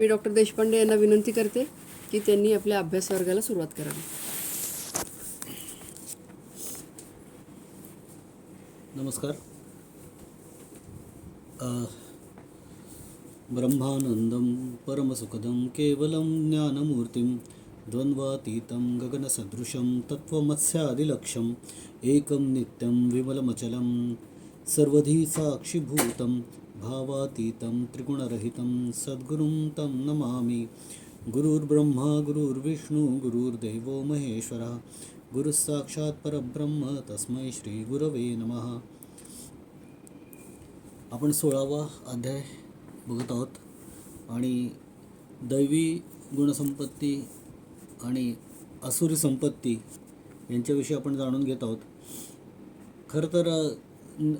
मी doctor Deshpande यांना विनंती करते की त्यांनी आपल्या अभ्यास वर्गाला सुरुवात करावी. नमस्कार. ब्रह्मानंदं परमसुखदं केवलं ज्ञानमूर्तिं द्वन्द्वातीतं गगनसदृशं तत्त्वमस्यादिलक्ष्यम् एकं नित्यं विमलमचलं सर्वधी साक्षिभूतं भावातीतं त्रिगुणरहितं सद्गुरुं तं नमामि. गुरुर्ब्रह्मा गुरुर्विष्णू गुरुर्देवो महेश्वरः गुरुस्साक्षात् परब्रह्म तस्मै श्री गुरवे नमः. आपण 16वा अध्याय बघत आहोत आणि दैवी गुणसंपत्ती आणि आसुरी संपत्ती यांच्याविषयी आपण जाणून घेत आहोत. खरं तर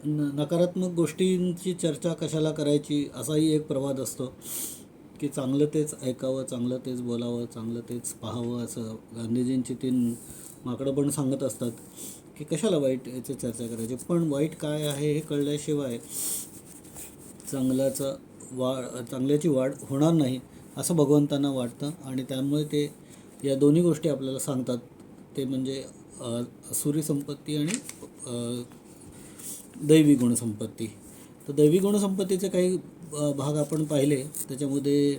नकारात्मक गोष्टींची चर्चा कशाला करायची असाही एक प्रवाद असतो की चांगलं तेच ऐकावं, चांगलं तेच बोलावं, चांगलं तेच पाहावं, असं गांधीजींची 3 माकडं पण सांगत असतात की कशाला वाईट याची चर्चा करायची. पण वाईट काय आहे हे कळल्याशिवाय चांगल्याची वाढ होणार नाही असं भगवंतांना वाटतं आणि त्यामुळे ते या दोन्ही गोष्टी आपल्याला सांगतात. ते म्हणजे आसुरी संपत्ती आणि दैवी गुणसंपत्ती. तर दैवी गुणसंपत्तीचे काही भाग आपण पाहिले. त्याच्यामध्ये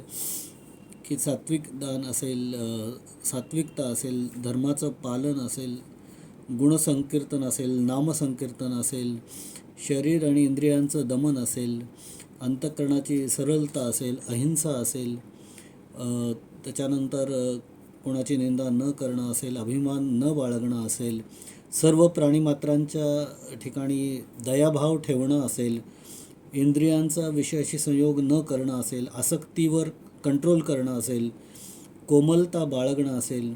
की सात्विक दान असेल, सात्विकता असेल, धर्माचं पालन असेल, गुणसंकीर्तन असेल, नामसंकीर्तन असेल, शरीर आणि इंद्रियांचं दमन असेल, अंतःकरणाची सरलता असेल, अहिंसा असेल, त्याच्यानंतर कोणाची निंदा न करणं असेल, अभिमान न बाळगणं असेल, सर्व प्राणीमात्रांच्या ठिकाणी दयाभाव ठेवणं असेल, इंद्रियांचा विषयाशी संयोग न करणं असेल, आसक्तीवर कंट्रोल करणं असेल, कोमलता बाळगणं असेल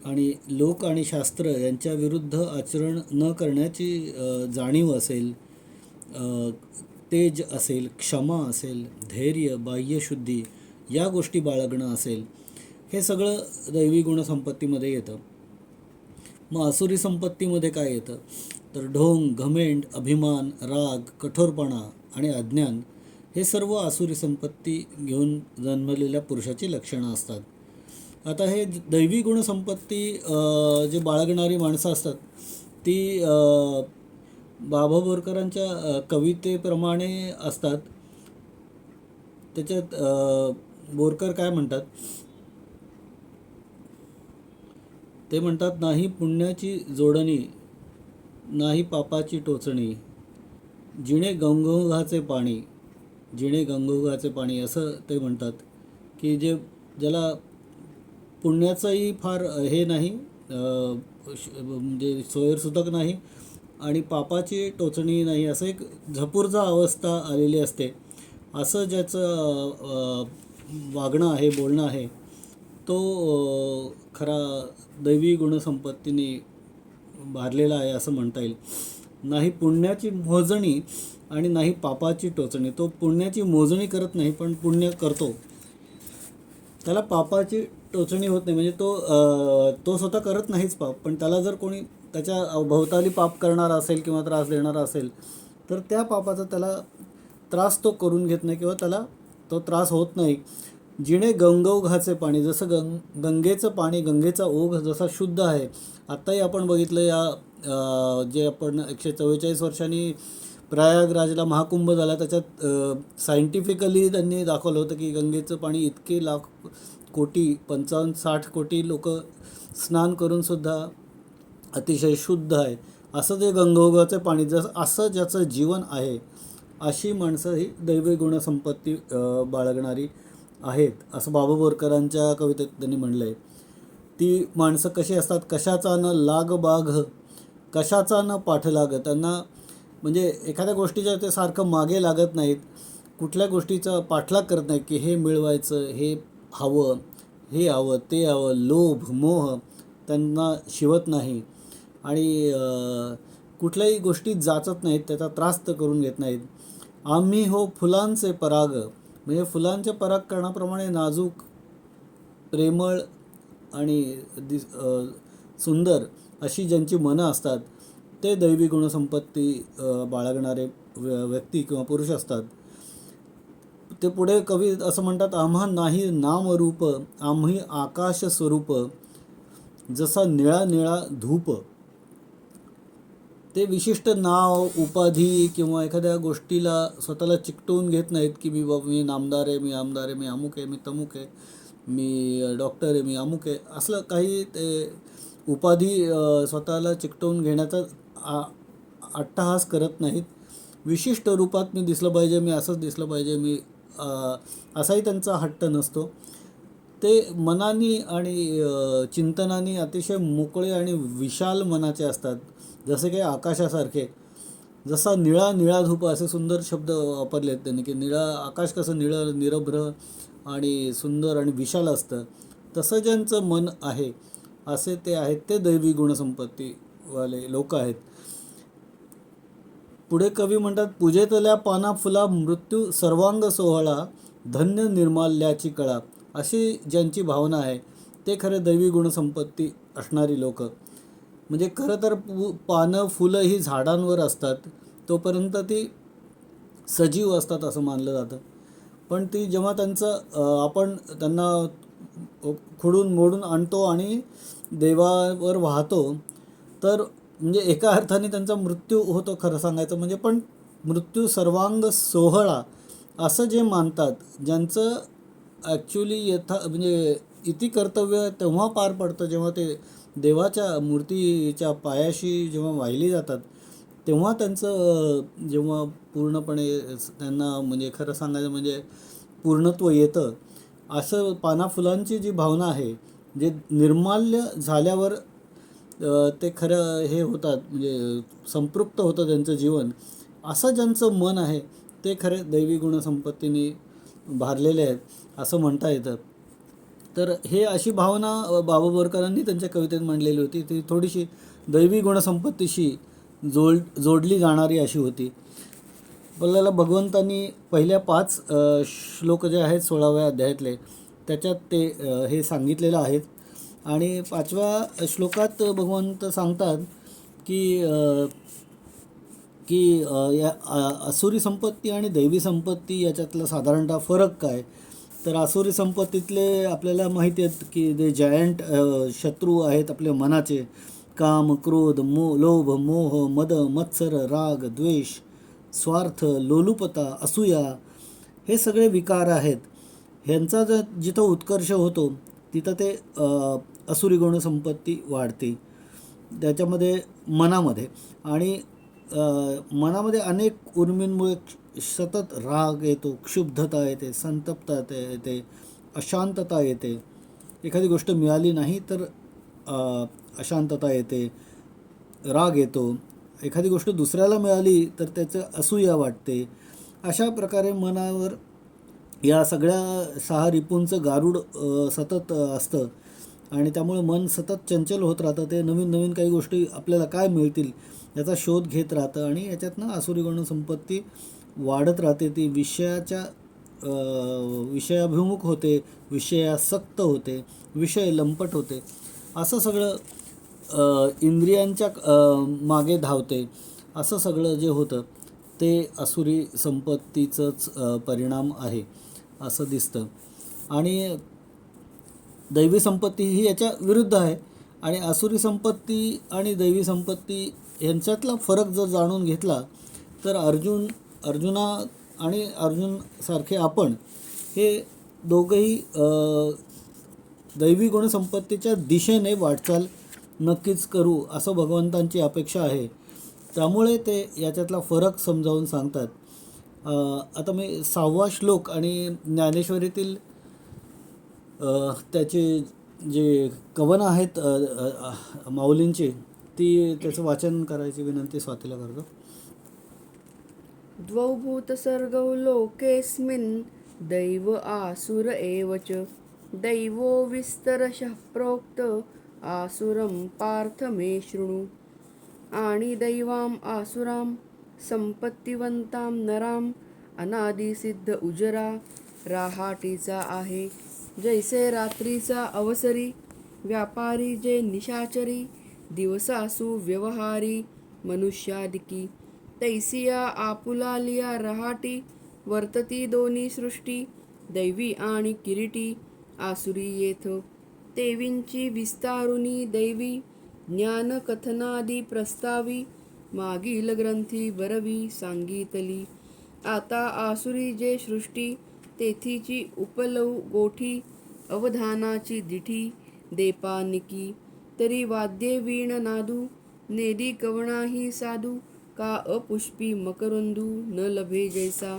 आणि लोक आणि शास्त्र यांच्या विरुद्ध आचरण न करण्याची जाणीव असेल, तेज असेल, क्षमा असेल, धैर्य, बाह्यशुद्धी या गोष्टी बाळगणं असेल, हे सगळं दैवी गुणसंपत्तीमध्ये येतं. मग आसुरी संपत्तीमध्ये काय येतं तर ढोंग, घमेंड, अभिमान, राग, कठोरपणा आणि अज्ञान हे सर्व आसुरी संपत्ती घेऊन जन्मलेल्या पुरुषाची लक्षणं असतात. आता हे दैवी गुणसंपत्ती जे बाळगणारी माणसं असतात ती बाबा बोरकरांच्या कवितेप्रमाणे असतात. त्याच्यात बोरकर काय म्हणतात ते म्हणतात, नाही पुण्याची जोडणी, नाही पापाची टोचणी, जिणे गंगोगाचे पाणी, जिणे गंगोगाचे पाणी, असं ते म्हणतात की ज्याला पुण्याचंही फार हे नाही, म्हणजे सोयरसुतक नाही आणि पापाची टोचणी नाही, असं एक झपुर्झा अवस्था आलेली असते. असं ज्याचं वागणं आहे, बोलणं आहे, तो खरा दैवी गुणसंपत्तीने भारलेला आहे असं म्हणता येईल. नाही पुण्याची मोजणी आणि नाही पापाची टोचणी. तो पुण्याची मोजणी करत नाही पण पुण्य करतो. त्याला पापाची टोचणी होत नाही, म्हणजे तो स्वतः करत नाहीच पाप, पण त्याला जर कोणी त्याच्या भोवताली पाप करणारा असेल किंवा त्रास देणारा असेल तर त्या पापाचा त्याला त्रास तो करून घेत नाही किंवा त्याला तो त्रास होत नाही. जिणे गंगोघाचे पाणी, जसं गंगेचं पाणी, गंगेचा ओघ जसा शुद्ध आहे. आत्ताही आपण बघितलं जे आपण 144 वर्षांनी प्रयागराजला महाकुंभ झाला त्याच्यात सायंटिफिकली त्यांनी दाखवलं होतं की गंगेचं पाणी इतके लाख कोटी 55-60 कोटी लोक स्नान करूनसुद्धा अतिशय शुद्ध आहे. असं ते गंगोगाचं पाणी असं ज्याचं जीवन आहे अशी माणसं ही दैवी गुणसंपत्ती बाळगणारी आहेत असं बाबा बोरकरांच्या कवितेत त्यांनी म्हणलं आहे. ती माणसं कशी असतात, कशाचा न लाग बाग, कशाचा न पाठलाग. त्यांना म्हणजे एखाद्या गोष्टीच्या ते सारखं मागे लागत नाहीत, कुठल्या गोष्टीचा पाठलाग करत नाहीत की हे मिळवायचं, हे हवं, हे हवं, ते हवं. लोभ मोह त्यांना शिवत नाही आणि कुठल्याही गोष्टीत जाचत नाहीत, त्याचा त्रास तर करून घेत नाहीत. आम्ही हो फुलांचे पराग, म्हणजे फुलांच्या परागकणाप्रमाणे नाजूक, प्रेमळ आणि सुंदर अशी ज्यांची मनं असतात ते दैवी गुणसंपत्ती बाळगणारे व्यक्ती किंवा पुरुष असतात. ते पुढे कवी असं म्हणतात, आम्हा नाही नामरूप आम्ही आकाश स्वरूप जसा निळा निळा धूप. ते विशिष्ट नाव, उपाधी किंवा एखाद्या गोष्टीला स्वतःला चिकटवून घेत नाहीत की मी नामदार आहे, मी आमदार आहे, मी अमुक आहे, मी तमुक आहे, मी डॉक्टर आहे, मी अमुक आहे, असलं काही ते उपाधी स्वतःला चिकटवून घेण्याचा अट्टहास करत नाहीत. विशिष्ट रूपात मी दिसलं पाहिजे, मी असंच दिसलं पाहिजे, मी असाही त्यांचा हट्ट नसतो. ते मनानी आणि चिंतनानी अतिशय मोकळे आणि विशाल मनाचे असतात. जसे काही आकाशासारखे. जसा निळा निळा धूप असे सुंदर शब्द वापरले आहेत त्यांनी, की निळा आकाश कसं निळं निरभ्र आणि सुंदर आणि विशाल असतं, तसं ज्यांचं मन आहे असे ते आहेत, ते दैवी गुणसंपत्तीवाले लोक आहेत. पुढे कवी म्हणतात, पूजेतल्या पाना फुला मृत्यू सर्वांग सोहळा धन्य निर्माल्याची कळा. अशी ज्यांची भावना आहे ते खरे दैवी गुणसंपत्ती असणारी लोक. म्हणजे खरं तर पानं फुलं ही झाडांवर असतात, तोपर्यंत ती सजीव असतात असं मानलं जातं. पण ती जेव्हा आपण त्यांना खुडून मोडून आणतो आणि देवावर वाहतो, तर म्हणजे एका अर्थाने त्यांचा मृत्यू होतो खरं सांगायचं म्हणजे. पण मृत्यू सर्वांग सोहळा असं जे मानतात, ज्यांचं ॲक्च्युली म्हणजे इति कर्तव्य तेव्हा पार पडतं जेव्हा ते देवाच्या मूर्तीच्या पायाशी जेव्हा वाहिली जातात, तेव्हा त्यांचं जेव्हा पूर्णपणे त्यांना म्हणजे खरं सांगायचं म्हणजे पूर्णत्व येतं. असं पाना फुलांची जी भावना आहे, जे निर्माल्य झाल्यावर ते खरं हे होतात, म्हणजे संपृक्त होतं त्यांचं जीवन. असं ज्यांचं मन आहे ते खरे दैवी गुणसंपत्तीने भारलेले आहेत असं म्हणता येतं. तर हे अशी भावना बाबा बोरकरांनी त्यांच्या कवितेत मांडलेली होती. ती थोडीशी दैवी गुणसंपत्तीशी जोडली जाणारी अशी होती. आपल्याला भगवंतांनी पहिल्या 5 श्लोक जे आहेत 16व्या अध्यायातले, त्याच्यात ते हे सांगितलेलं आहेत. आणि 5व्या श्लोकात भगवंत सांगतात की या असुरी संपत्ती आणि दैवी संपत्ती याच्यातला साधारणतः फरक काय. तर असुरी संपत्तीतले आपल्याला माहिती आहेत की जे जायंट शत्रू आहेत आपल्या मनाचे, काम, क्रोध, लोभ, मोह, मद, मत्सर, राग, द्वेष, स्वार्थ, लोलुपता, असूया, हे सगळे विकार आहेत. ह्यांचा जिथं उत्कर्ष होतो तिथं ते असुरी गुणसंपत्ती वाढते त्याच्यामध्ये, मनामध्ये. आणि मनामध्ये अनेक उर्मींमुळे सतत राग येतो, क्षुब्धता येते, संतप्तता येते, अशांतता येते. एखादी गोष्ट मिळाली नाही तर अशांतता येते, राग येतो. एखादी गोष्ट दुसऱ्याला मिळाली तर त्याचं असूया वाटते. अशा प्रकारे मनावर या सगळ्या 6 रिपूंचं गारुड सतत असतं आणि त्यामुळे मन सतत चंचल होत राहतं. ते नवीन नवीन काही गोष्टी आपल्याला काय मिळतील याचा शोध घेत राहतं आणि याच्यातनं आसुरी गुणसंपत्ती वाढत राहते. ती विषयाभिमुख होते, विषयासक्त होते, विषय लंपट होते. असं सगळं इंद्रियांच्या मागे धावते. असं सगळं जे होतं ते आसुरी संपत्तीचंच परिणाम आहे असं दिसतं. आणि दैवी संपत्ती ही याच्या विरुद्ध आहे. आणि आसुरी संपत्ती आणि दैवी संपत्ती यांच्यातला फरक जर जाणून घेतला तर अर्जुना आणि अर्जुनसारखे आपण हे दोघंही दैवी गुणसंपत्तीच्या दिशेने वाटचाल नक्कीच करू असं भगवंतांची अपेक्षा आहे. त्यामुळे ते याच्यातला फरक समजावून सांगतात. आता मी 6वा श्लोक आणि ज्ञानेश्वरीतील त्याचे जे कवन आहेत माऊलींची, त्याचं वाचन करायची विनंती स्वातीला करतो. द्वौ भूतसर्गौ लोकेऽस्मिन् दैव आसुर एव च दैवो विस्तरशः प्रोक्त आसुरं पार्थ मे शृणु. आणि दैवाम आसुराम संपत्तिवंतां नराम अनादिसिद्ध उजरा राहाटीचा आहे. जैसे रात्रीचा अवसरी व्यापारी जे निशाचरी दिवसासु व्यवहारी मनुष्यादिकी तैसिया आपुलालिया रहाटी वर्तती दोन्ही सृष्टी, दैवी आणि किरीटी आसुरी येथ. तेवींची विस्तारुनी दैवी, ज्ञान कथनादी प्रस्तावी, मागील ग्रंथी बरवी सांगितली. आता आसुरी जे सृष्टी, तेथीची उपलऊ गोठी, अवधानाची दिठी देपानिकी. तरी वाद्ये वीण नादू, नेदी कवणाही साधू, का अपुष्पी मकरंदू न लभे जैसा.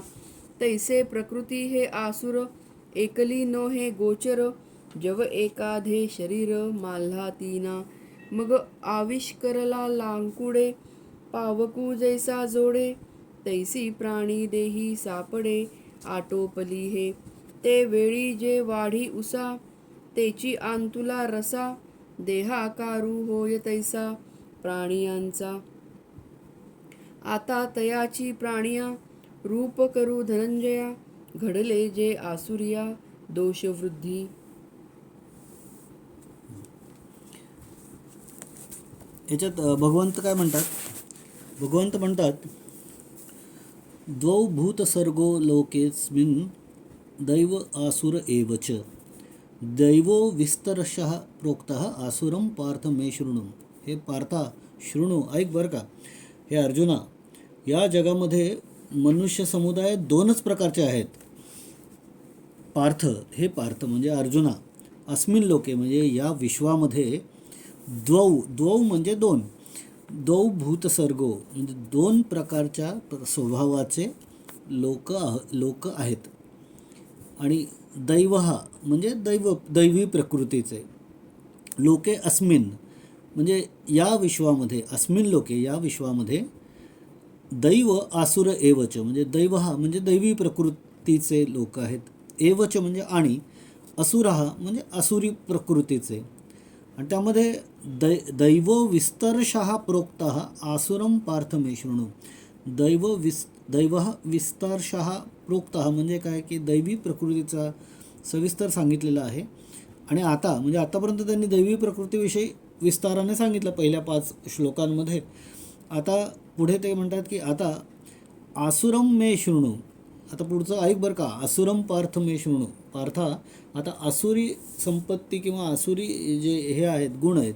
तैसे प्रकृती हे आसुर, एकली नो हे गोचर. जव एकाधे शरीर माल्हा तीना, मग आविष्करला लांकुडे, पावकू जैसा जोडे. तैसी प्राणी देही सापडे, आटोपली हे. ते वेळी जे वाढी उसा, तेची आंतुला रसा. देहाकारू होय तैसा प्राणियांचा. आता तयाची प्राणिया, रूप करू धनंजया. घडले जे आसुरिया, दोषवृद्धी. याच्यात भगवंत काय म्हणतात? भगवंत म्हणतात, द्वौ भूतसर्गो लोकेस्मिन् दैव आसुर एवच. दैवो विस्तरशः प्रोक्तः आसुरं पार्थ मे शृणु. हे पार्था शृणु, ऐक बरं का. हे अर्जुना, या जगामध्ये मनुष्य समुदाय दोनच प्रकारचे आहेत. पार्थ, हे पार्थ म्हणजे अर्जुना, अस्मिन लोके म्हणजे या विश्वामध्ये, द्वौ म्हणजे दोन, द्वौ भूतसर्गो म्हणजे दोन प्रकारच्या स्वभावाचे लोक आहेत. आणि दैवहा म्हणजे दैवी प्रकृतीचे. लोके अस्मिन म्हणजे या विश्वामध्ये, अस्मिन लोके या विश्वामध्ये, दैव आसुर एवच म्हणजे दैवहा म्हणजे दैवी प्रकृतीचे लोक आहेत. एवच म्हणजे आणि, असुरहा म्हणजे आसुरी प्रकृतीचे. आणि त्यामध्ये दैव विस्तरशः प्रोक्तः आसुरं पार्थ मे शृणु. दैव विस्तरशः प्रोक्तः म्हणजे काय की दैवी प्रकृतीचा सविस्तर सांगितलेला आहे. आणि आता म्हणजे आतापर्यंत त्यांनी दैवी प्रकृतीविषयी विस्ताराने सांगितलं पहिल्या 5 श्लोकांमध्ये. आता पुढे ते म्हणतात की आता आसुरम मे शृणु. आता पुढचं ऐक बरं का. आसुरम पार्थ मे शृणु. पार्था, आता आसुरी संपत्ती किंवा आसुरी जे हे आहेत, गुण आहेत,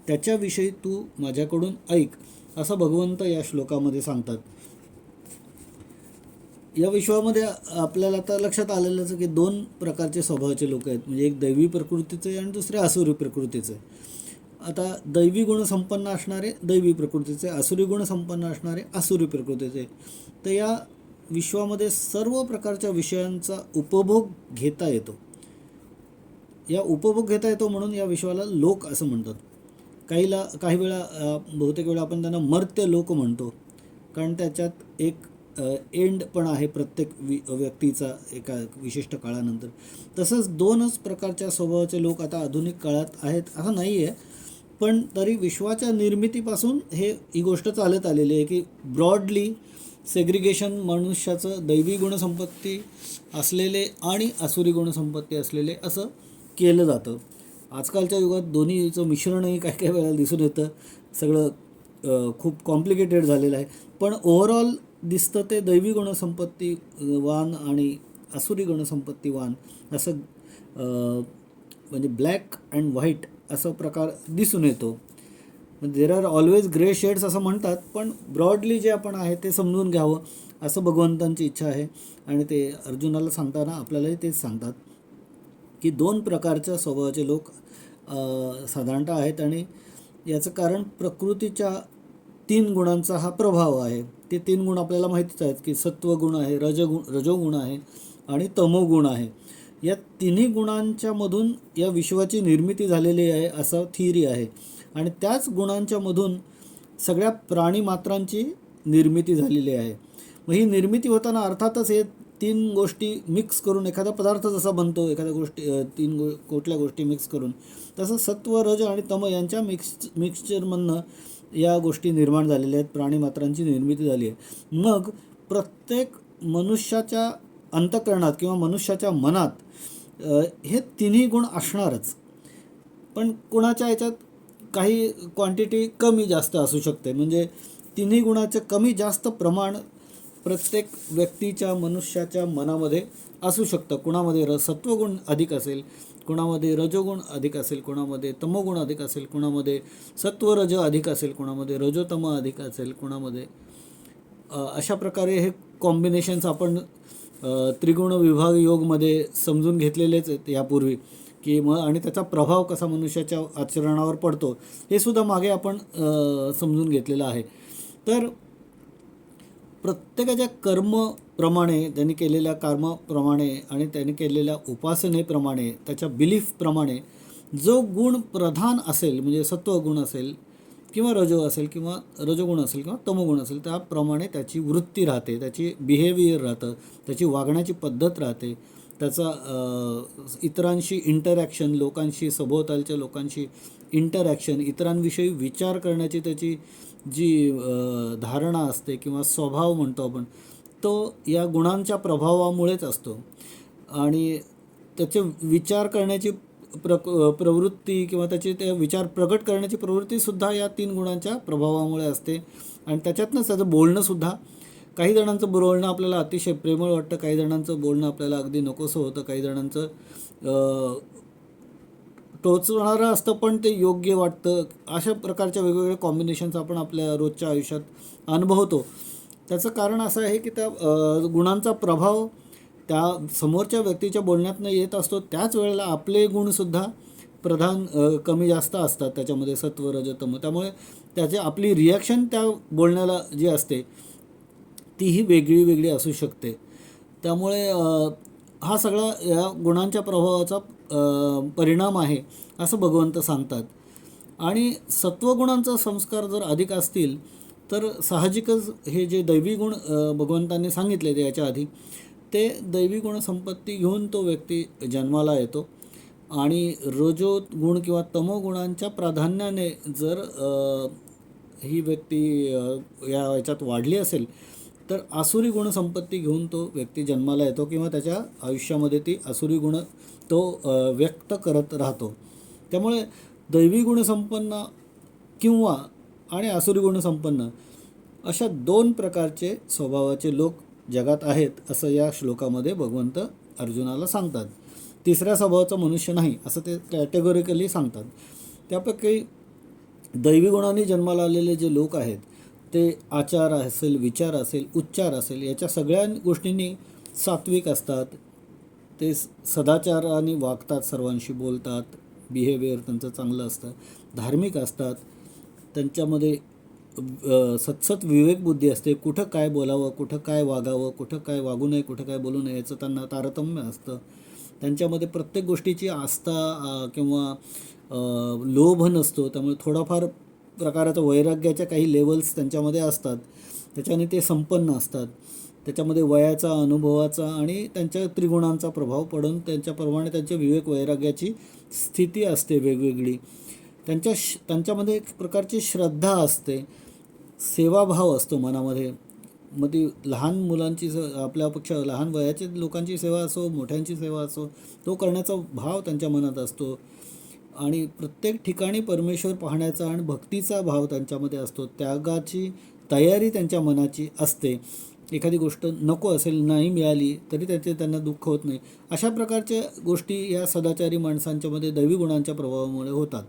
त्याच्याविषयी तू माझ्याकडून ऐक, असं भगवंत या श्लोकामध्ये सांगतात. या विश्वामध्ये आपल्याला आता लक्षात आलेलंच की 2 प्रकारचे स्वभावाचे लोक आहेत. म्हणजे एक दैवी प्रकृतीचे आणि दुसरे आसुरी प्रकृतीचे. आता दैवी गुणसंपन्न असणारे दैवी प्रकृतीचे, आसुरी गुणसंपन्न असणारे आसुरी प्रकृतीचे. तर या विश्वामध्ये सर्व प्रकारच्या विषयांचा उपभोग घेता येतो. या उपभोग घेता येतो म्हणून या विश्वाला लोक असं म्हणतात. काही वेळा बहुतेक वेळा आपण त्यांना मर्त्य लोक म्हणतो, कारण त्याच्यात एक एंड पण आहे प्रत्येक व्यक्तीचा एका विशिष्ट काळानंतर. तसंच 2च प्रकारच्या स्वभावाचे लोक आता आधुनिक काळात आहेत असं नाही आहे. पण तरी विश्वाच्या निर्मितीपासून ही गोष्ट चालत आलेली आहे की ब्रॉडली सेग्रिगेशन मनुष्याचं दैवी गुणसंपत्ती असलेले आणि आसुरी गुणसंपत्ती असलेले असं केलं जातं. आजकालच्या युगात दोन्हीचं मिश्रणही काही वेळेला दिसून येतं. सगळं खूप कॉम्प्लिकेटेड झालेलं आहे. पण ओव्हरऑल दिसतं ते दैवी गुणसंपत्तीवान आणि आसुरी गुणसंपत्तीवान असं म्हणजे ब्लॅक अँड व्हाईट असं प्रकार दिसून येतो. There are always grey shades असं म्हणतात, पण ब्रॉडली जे आपण आहे ते समजून घ्यावं असं भगवंतांची इच्छा आहे. आणि ते अर्जुनाला सांगताना आपल्यालाही तेच सांगतात की 2 प्रकारच्या स्वभावाचे लोक साधारणतः आहेत. आणि याचं कारण प्रकृतीच्या 3 गुणांचा हा प्रभाव आहे. ते 3 गुण आपल्याला माहितीच आहेत की सत्वगुण आहे, रजोगुण आहे आणि तमोगुण आहे. या 3 गुणांच्या मधून या विश्वाची निर्मिती झालेली आहे असं थिअरी आहे. आणि त्याच गुणांच्या मधून सगळ्या प्राणीमात्रांची निर्मिती झालेली आहे. मग ही निर्मिती होताना अर्थातच हे 3 गोष्टी मिक्स करून एखादा पदार्थ जसा बनतो, एखाद्या गोष्टी कुठल्या गोष्टी मिक्स करून, तसं सत्व, रज आणि तम यांच्या मिक्सचरमधनं या गोष्टी निर्माण झालेल्या आहेत. प्राणीमात्रांची निर्मिती झाली आहे. मग प्रत्येक मनुष्याच्या अंतःकरणात किंवा मनुष्याच्या मनात हे 3 गुण असणारच. पण कुणाच्या याच्यात काही क्वांटिटी कमी जास्त असू शकते. म्हणजे 3 गुणाचं कमी जास्त प्रमाण प्रत्येक व्यक्तीच्या मनुष्याच्या मनामध्ये असू शकतं. कुणामध्ये सत्वगुण अधिक असेल, कुणामध्ये रजोगुण अधिक असेल, कुणामध्ये तमोगुण अधिक असेल, कुणामध्ये सत्वरज अधिक असेल, कुणामध्ये रजोतम अधिक असेल, कुणामध्ये अशा प्रकारे हे कॉम्बिनेशन्स आपण त्रिगुण विभाग योगमध्ये समजून घेतलेलेच आहेत यापूर्वी, की आणि त्याचा प्रभाव कसा मनुष्याच्या आचरणावर पडतो हे सुद्धा मागे आपण समजून घेतलेलं आहे. तर प्रत्येकाच्या कर्मप्रमाणे, त्यांनी केलेल्या कर्माप्रमाणे आणि त्यांनी केलेल्या उपासनेप्रमाणे, त्याच्या बिलीफप्रमाणे जो गुण प्रधान असेल, म्हणजे सत्वगुण असेल किंवा रजो असेल किंवा रजोगुण असेल किंवा तमोगुण असेल, त्याप्रमाणे त्याची वृत्ती राहते, त्याची बिहेवियर राहतं, त्याची वागण्याची पद्धत राहते, त्याचा इतरांशी इंटरॅक्शन, लोकांशी, सभोवतालच्या लोकांशी इंटरॅक्शन, इतरांविषयी विचार करण्याची त्याची जी धारणा असते किंवा स्वभाव म्हणतो आपण, तो या गुणांच्या प्रभावामुळेच असतो. आणि त्याचे विचार करण्याची प्रवृत्ती किंवा त्याचे ते विचार प्रकट करण्याची प्रवृत्तीसुद्धा या 3 गुणांच्या प्रभावामुळे असते. आणि त्याच्यातनंच त्याचं बोलणंसुद्धा, काही जणांचं बोलणं आपल्याला अतिशय प्रेमळ वाटतं, काही जणांचं बोलणं आपल्याला अगदी नकोसं होतं, काही जणांचं टोचणारं असतं पण ते योग्य वाटतं. अशा प्रकारच्या वेगवेगळ्या कॉम्बिनेशन्स आपण आपल्या रोजच्या आयुष्यात अनुभवतो. त्याचं कारण असं आहे की त्या गुणांचा प्रभाव त्या समोरच्या व्यक्तीच्या बोलण्यातनं येत असतो. त्याच वेळेला आपले गुणसुद्धा प्रधान कमी जास्त असतात त्याच्यामध्ये, सत्व रज तम. त्यामुळे त्याची आपली रिॲक्शन त्या बोलण्याला जी असते तीही वेगळी वेगळी असू शकते. त्यामुळे हा सगळा या गुणांच्या प्रभावाचा परिणाम आहे असं भगवंत सांगतात. आणि सत्वगुणांचा संस्कार जर अधिक असतील तर साहजिकच हे जे दैवी गुण भगवंतांनी सांगितले ते याच्या आधी, ते दैवी गुणसंपत्ती घेऊन तो व्यक्ती जन्माला येतो. आणि रजोगुण किंवा तमोगुणांच्या प्राधान्याने जर ही व्यक्ती याच्यात वाढली असेल तर आसुरी गुणसंपत्ती घेऊन तो व्यक्ती जन्माला येतो किंवा त्याच्या आयुष्यामध्ये ती आसुरी गुण तो व्यक्त करत राहतो. त्यामुळे दैवी गुणसंपन्न किंवा आणि आसुरी गुणसंपन्न अशा 2 प्रकारचे स्वभावाचे लोक जगात आहेत असं या श्लोकामध्ये भगवंत अर्जुनाला सांगतात. तिसऱ्या स्वभावाचा मनुष्य नाही असं ते कॅटेगोरिकली सांगतात. त्यापैकी दैवी गुणांनी जन्माला आलेले जे लोक आहेत ते आचार असेल, विचार असेल, उच्चार असेल, याच्या सगळ्या गोष्टींनी सात्विक असतात. ते सदाचाराने वागतात, सर्वांशी बोलतात, बिहेवियर त्यांचं चांगलं असतं, धार्मिक असतात, त्यांच्यामध्ये सतसत विवेकबुद्धी असते. कुठं काय बोलावं, कुठं काय वागावं, कुठं काय वागू नये, कुठं काय बोलू नये याचं त्यांना तारतम्य असतं. त्यांच्यामध्ये प्रत्येक गोष्टीची आस्था किंवा लोभ नसतो. त्यामुळे थोडाफार प्रकाराचा वैराग्याच्या काही लेवल्स त्यांच्यामध्ये असतात. त्याच्याने ते संपन्न असतात. त्याच्यामध्ये वयाचा, अनुभवाचा आणि त्यांच्या त्रिगुणांचा प्रभाव पडून त्यांच्याप्रमाणे त्यांच्या विवेक वैराग्याची स्थिती असते वेगवेगळी. त्यांच्यामध्ये एक प्रकारची श्रद्धा असते, सेवाभाव असतो मनामध्ये. मग ती लहान मुलांची आपल्यापेक्षा लहान वयाच्या लोकांची सेवा असो, मोठ्यांची सेवा असो, तो करण्याचा भाव त्यांच्या मनात असतो. आणि प्रत्येक ठिकाणी परमेश्वर पाहण्याचा आणि भक्तीचा भाव त्यांच्यामध्ये असतो. त्यागाची तयारी त्यांच्या मनाची असते. एखादी गोष्ट नको असेल, नाही मिळाली तरी त्यांना दुःख होत नाही. अशा प्रकारच्या गोष्टी या सदाचारी माणसांच्यामध्ये दैवी गुणांच्या प्रभावामुळे होतात.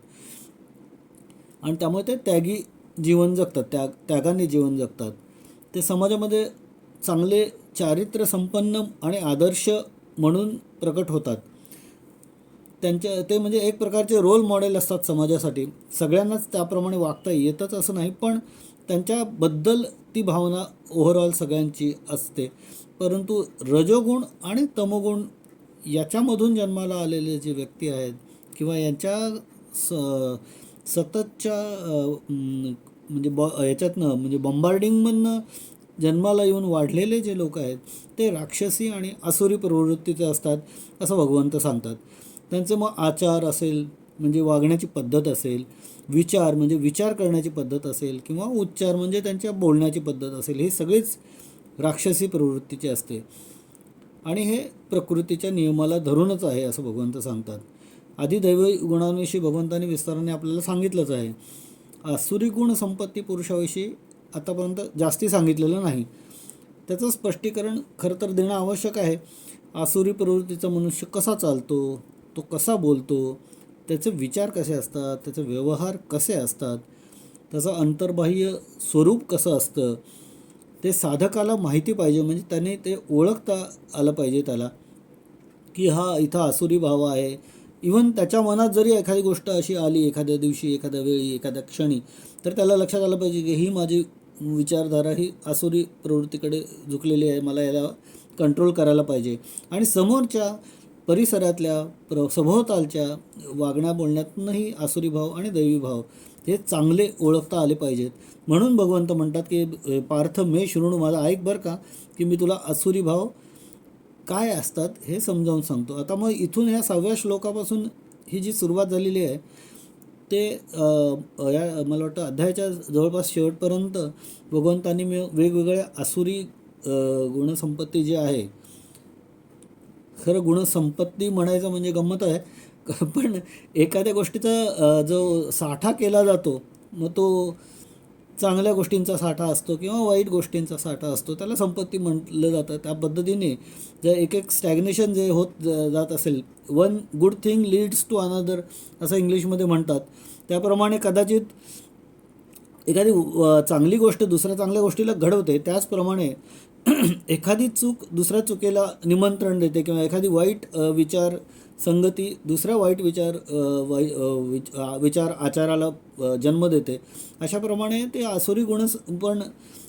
आणि त्यामुळे ते त्यागी जीवन जगतात, त्यागाने जीवन जगतात. ते समाजामध्ये चांगले चारित्र्य संपन्न आणि आदर्श म्हणून प्रकट होतात. ते म्हणजे एक प्रकारचे रोल मॉडेल असतात समाजासाठी. सगळ्यांनाच त्याप्रमाणे वागता येतच असं नाही, पण त्यांच्याबद्दल ती भावना ओव्हरऑल सगळ्यांची असते. परंतु रजोगुण आणि तमोगुण याच्यामधून जन्माला आलेले जे व्यक्ती आहेत किंवा यांच्या सततच्या म्हणजे याच्यातनं म्हणजे बंबार्डिंगमधनं जन्माला येऊन वाढलेले जे लोक आहेत ते राक्षसी आणि आसुरी प्रवृत्तीचे असतात असं भगवंत सांगतात. त्यांचं मग आचार असेल म्हणजे वागण्याची पद्धत असेल, विचार म्हणजे विचार करण्याची पद्धत असेल किंवा उच्चार म्हणजे त्यांच्या बोलण्याची पद्धत असेल, हे सगळेच राक्षसी प्रवृत्तीचे असते. आणि हे प्रकृतीच्या नियमाला धरूनच आहे असं भगवंत सांगतात. आधी दैवी गुणांविषयी भगवंतांनी विस्ताराने आपल्याला सांगितलंच आहे. आसुरी गुण संपत्ती पुरुषाविषयी आतापर्यंत जास्ती सांगितलेलं नाही. त्याचं स्पष्टीकरण खरं तर देणं आवश्यक आहे. आसुरी प्रवृत्तीचा मनुष्य कसा चालतो, तो कसा बोलतो, त्याचे विचार कसे असतात, त्याचे व्यवहार कसे असतात, त्याचं अंतर्बाह्य स्वरूप कसं असतं, ते साधकाला माहिती पाहिजे. म्हणजे त्याने ते ओळखता आलं पाहिजे त्याला, की हा इथं आसुरी भाव आहे. इव्हन त्याच्या मनात जरी एखादी गोष्ट अशी आली एखाद्या दिवशी, एखाद्या वेळी, एखाद्या क्षणी, तर त्याला लक्षात आलं पाहिजे की ही माझी विचारधारा ही आसुरी प्रवृत्तीकडे झुकलेली आहे, मला याला कंट्रोल करायला पाहिजे. आणि समोरच्या परिसरातल्या सभोवतालच्या वागण्या बोलण्यातूनही आसुरी भाव आणि दैवी भाव हे चांगले ओळखता आले पाहिजेत. म्हणून भगवंत म्हणतात की पार्थ मे शृणू, माझा ऐक बरं का, की मी तुला आसुरी भाव काय असतात हे समजावून सांगतो. आता मग इथून ह्या 6व्या श्लोकापासून ही जी सुरुवात झालेली आहे ते या मला वाटतं अध्यायाच्या जवळपास शेवटपर्यंत भगवंतांनी वेगवेगळ्या आसुरी गुणसंपत्ती जी आहे, खरं गुणसंपत्ती म्हणायचं म्हणजे गंमत आहे, पण एखाद्या गोष्टीचा जो साठा केला जातो, मग तो चांगल्या गोष्टींचा साठा असतो किंवा वाईट गोष्टींचा साठा असतो, त्याला संपत्ती म्हटलं जातं. त्या पद्धतीने जर एक स्टॅग्नेशन जे होत जात असेल, one good thing leads to another असं इंग्लिशमध्ये म्हणतात, त्याप्रमाणे कदाचित एखादी चांगली गोष्ट दुसऱ्या चांगल्या गोष्टीला घडवते. त्याचप्रमाणे एखादी चूक दुसऱ्या चुकीला निमंत्रण देते किंवा एखादी वाईट विचार संगती दुसऱ्या वाईट विचार आचाराला जन्म देते. अशाप्रमाणे ते आसुरी गुण पण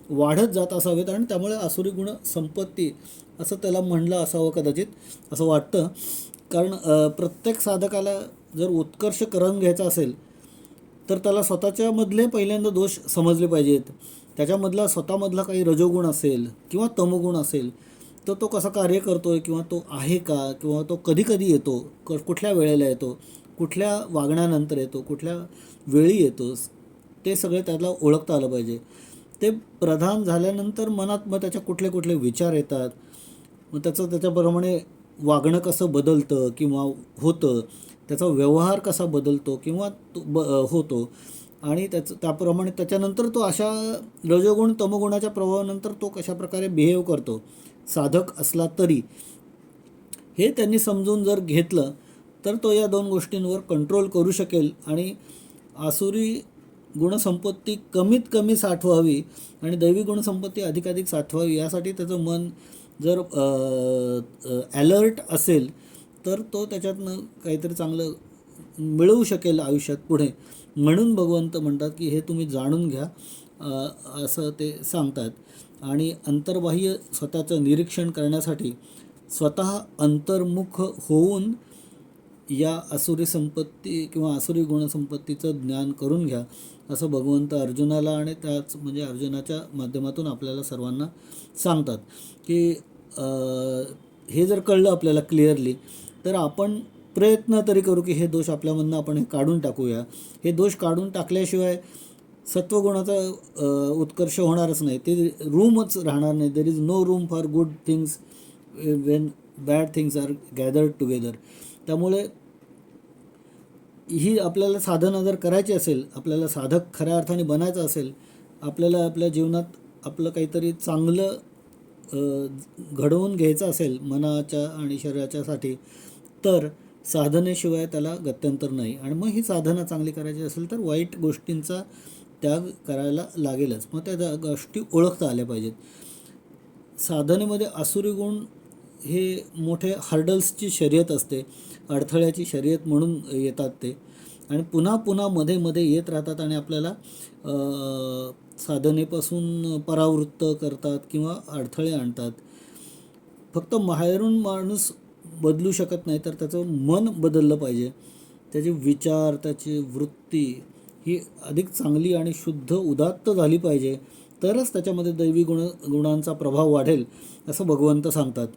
वाढत जात असावेत आणि त्यामुळे आसुरी गुण संपत्ती असं त्याला म्हणलं असावं कदाचित, असं वाटतं. कारण प्रत्येक साधकाला जर उत्कर्ष करून घ्यायचा असेल तर त्याला स्वतःच्यामधले पहिल्यांदा दोष समजले पाहिजेत. त्याच्यामधला स्वतःमधला काही रजोगुण असेल किंवा तमोगुण असेल तर तो कसा कार्य करतो आहे किंवा तो आहे का, किंवा तो कधी कधी येतो, कुठल्या वेळेला येतो, कुठल्या वागण्यानंतर येतो, कुठल्या वेळी येतो, ते सगळे त्याला ओळखता आलं पाहिजे. ते प्रधान झाल्यानंतर मनात मग त्याच्या कुठले कुठले विचार येतात, मग त्याच्याप्रमाणे वागणं कसं बदलतं किंवा होतं, त्याचा व्यवहार कसा बदलतो किंवा होतो, आणि त्याप्रमाणे त्याच्यानंतर तो अशा रजोगुण तमोगुणाच्या प्रभावानंतर तो कशाप्रकारे बिहेव करतो साधक असला तरी, हे त्यांनी समजून जर घेतलं तर तो या दोन गोष्टींवर कंट्रोल करू शकेल आणि आसुरी गुणसंपत्ती कमीत कमी साठवावी आणि दैवी गुणसंपत्ती अधिकाधिक साठवावी, यासाठी त्याचं मन जर ॲलर्ट असेल तर तो त्याच्यातनं काहीतरी चांगलं मिळवू शकेल आयुष्यात पुढे. म्हणून भगवंत म्हणतात की हे तुम्ही जाणून घ्या, असं ते सांगतात. आणि अंतर्बाह्य स्वतःचं निरीक्षण करण्यासाठी स्वतः अंतर्मुख होऊन या आसुरी संपत्ती किंवा आसुरी गुणसंपत्तीचं ज्ञान करून घ्या, असं भगवंत अर्जुनाला आणि त्याच म्हणजे अर्जुनाच्या माध्यमातून आपल्याला सर्वांना सांगतात. की हे जर कळलं आपल्याला क्लिअरली तर आपण प्रयत्न तरी करू की हे दोष आपल्यामधनं आपण हे काढून टाकूया. हे दोष काढून टाकल्याशिवाय सत्वगुणाचा उत्कर्ष होणारच नाही, ते रूमच राहणार नाही. There is no room for good things when bad things are gathered together. त्यामुळे ही आपल्याला साधना जर करायची असेल, आपल्याला साधक खऱ्या अर्थाने बनायचं असेल, आपल्याला आपल्या जीवनात आपलं काहीतरी चांगलं घडवून घ्यायचं असेल मनाच्या आणि शरीराच्यासाठी, तर साधनेशिवाय त्याला गत्यंतर नाही. आणि मग ही साधना चांगली करायची असेल तर वाईट गोष्टींचा त्याग करायला लागेलच. मग त्या गोष्टी ओळखता आल्या पाहिजेत. साधनेमध्ये आसुरी गुण हे मोठे हर्डल्सची शर्यत असते, अडथळ्याची शर्यत म्हणून येतात ते, आणि पुन्हा पुन्हा मध्ये मध्ये येत राहतात आणि आपल्याला साधनेपासून परावृत्त करतात किंवा अडथळे आणतात. फक्त बाहेरून माणूस बदलू शकत नाही, तर त्याचं मन बदललं पाहिजे. त्याचे विचार, त्याची वृत्ती ही अधिक चांगली आणि शुद्ध उदात्त झाली पाहिजे, तरच त्याच्यामध्ये दैवी गुणांचा प्रभाव वाढेल असं भगवंत सांगतात.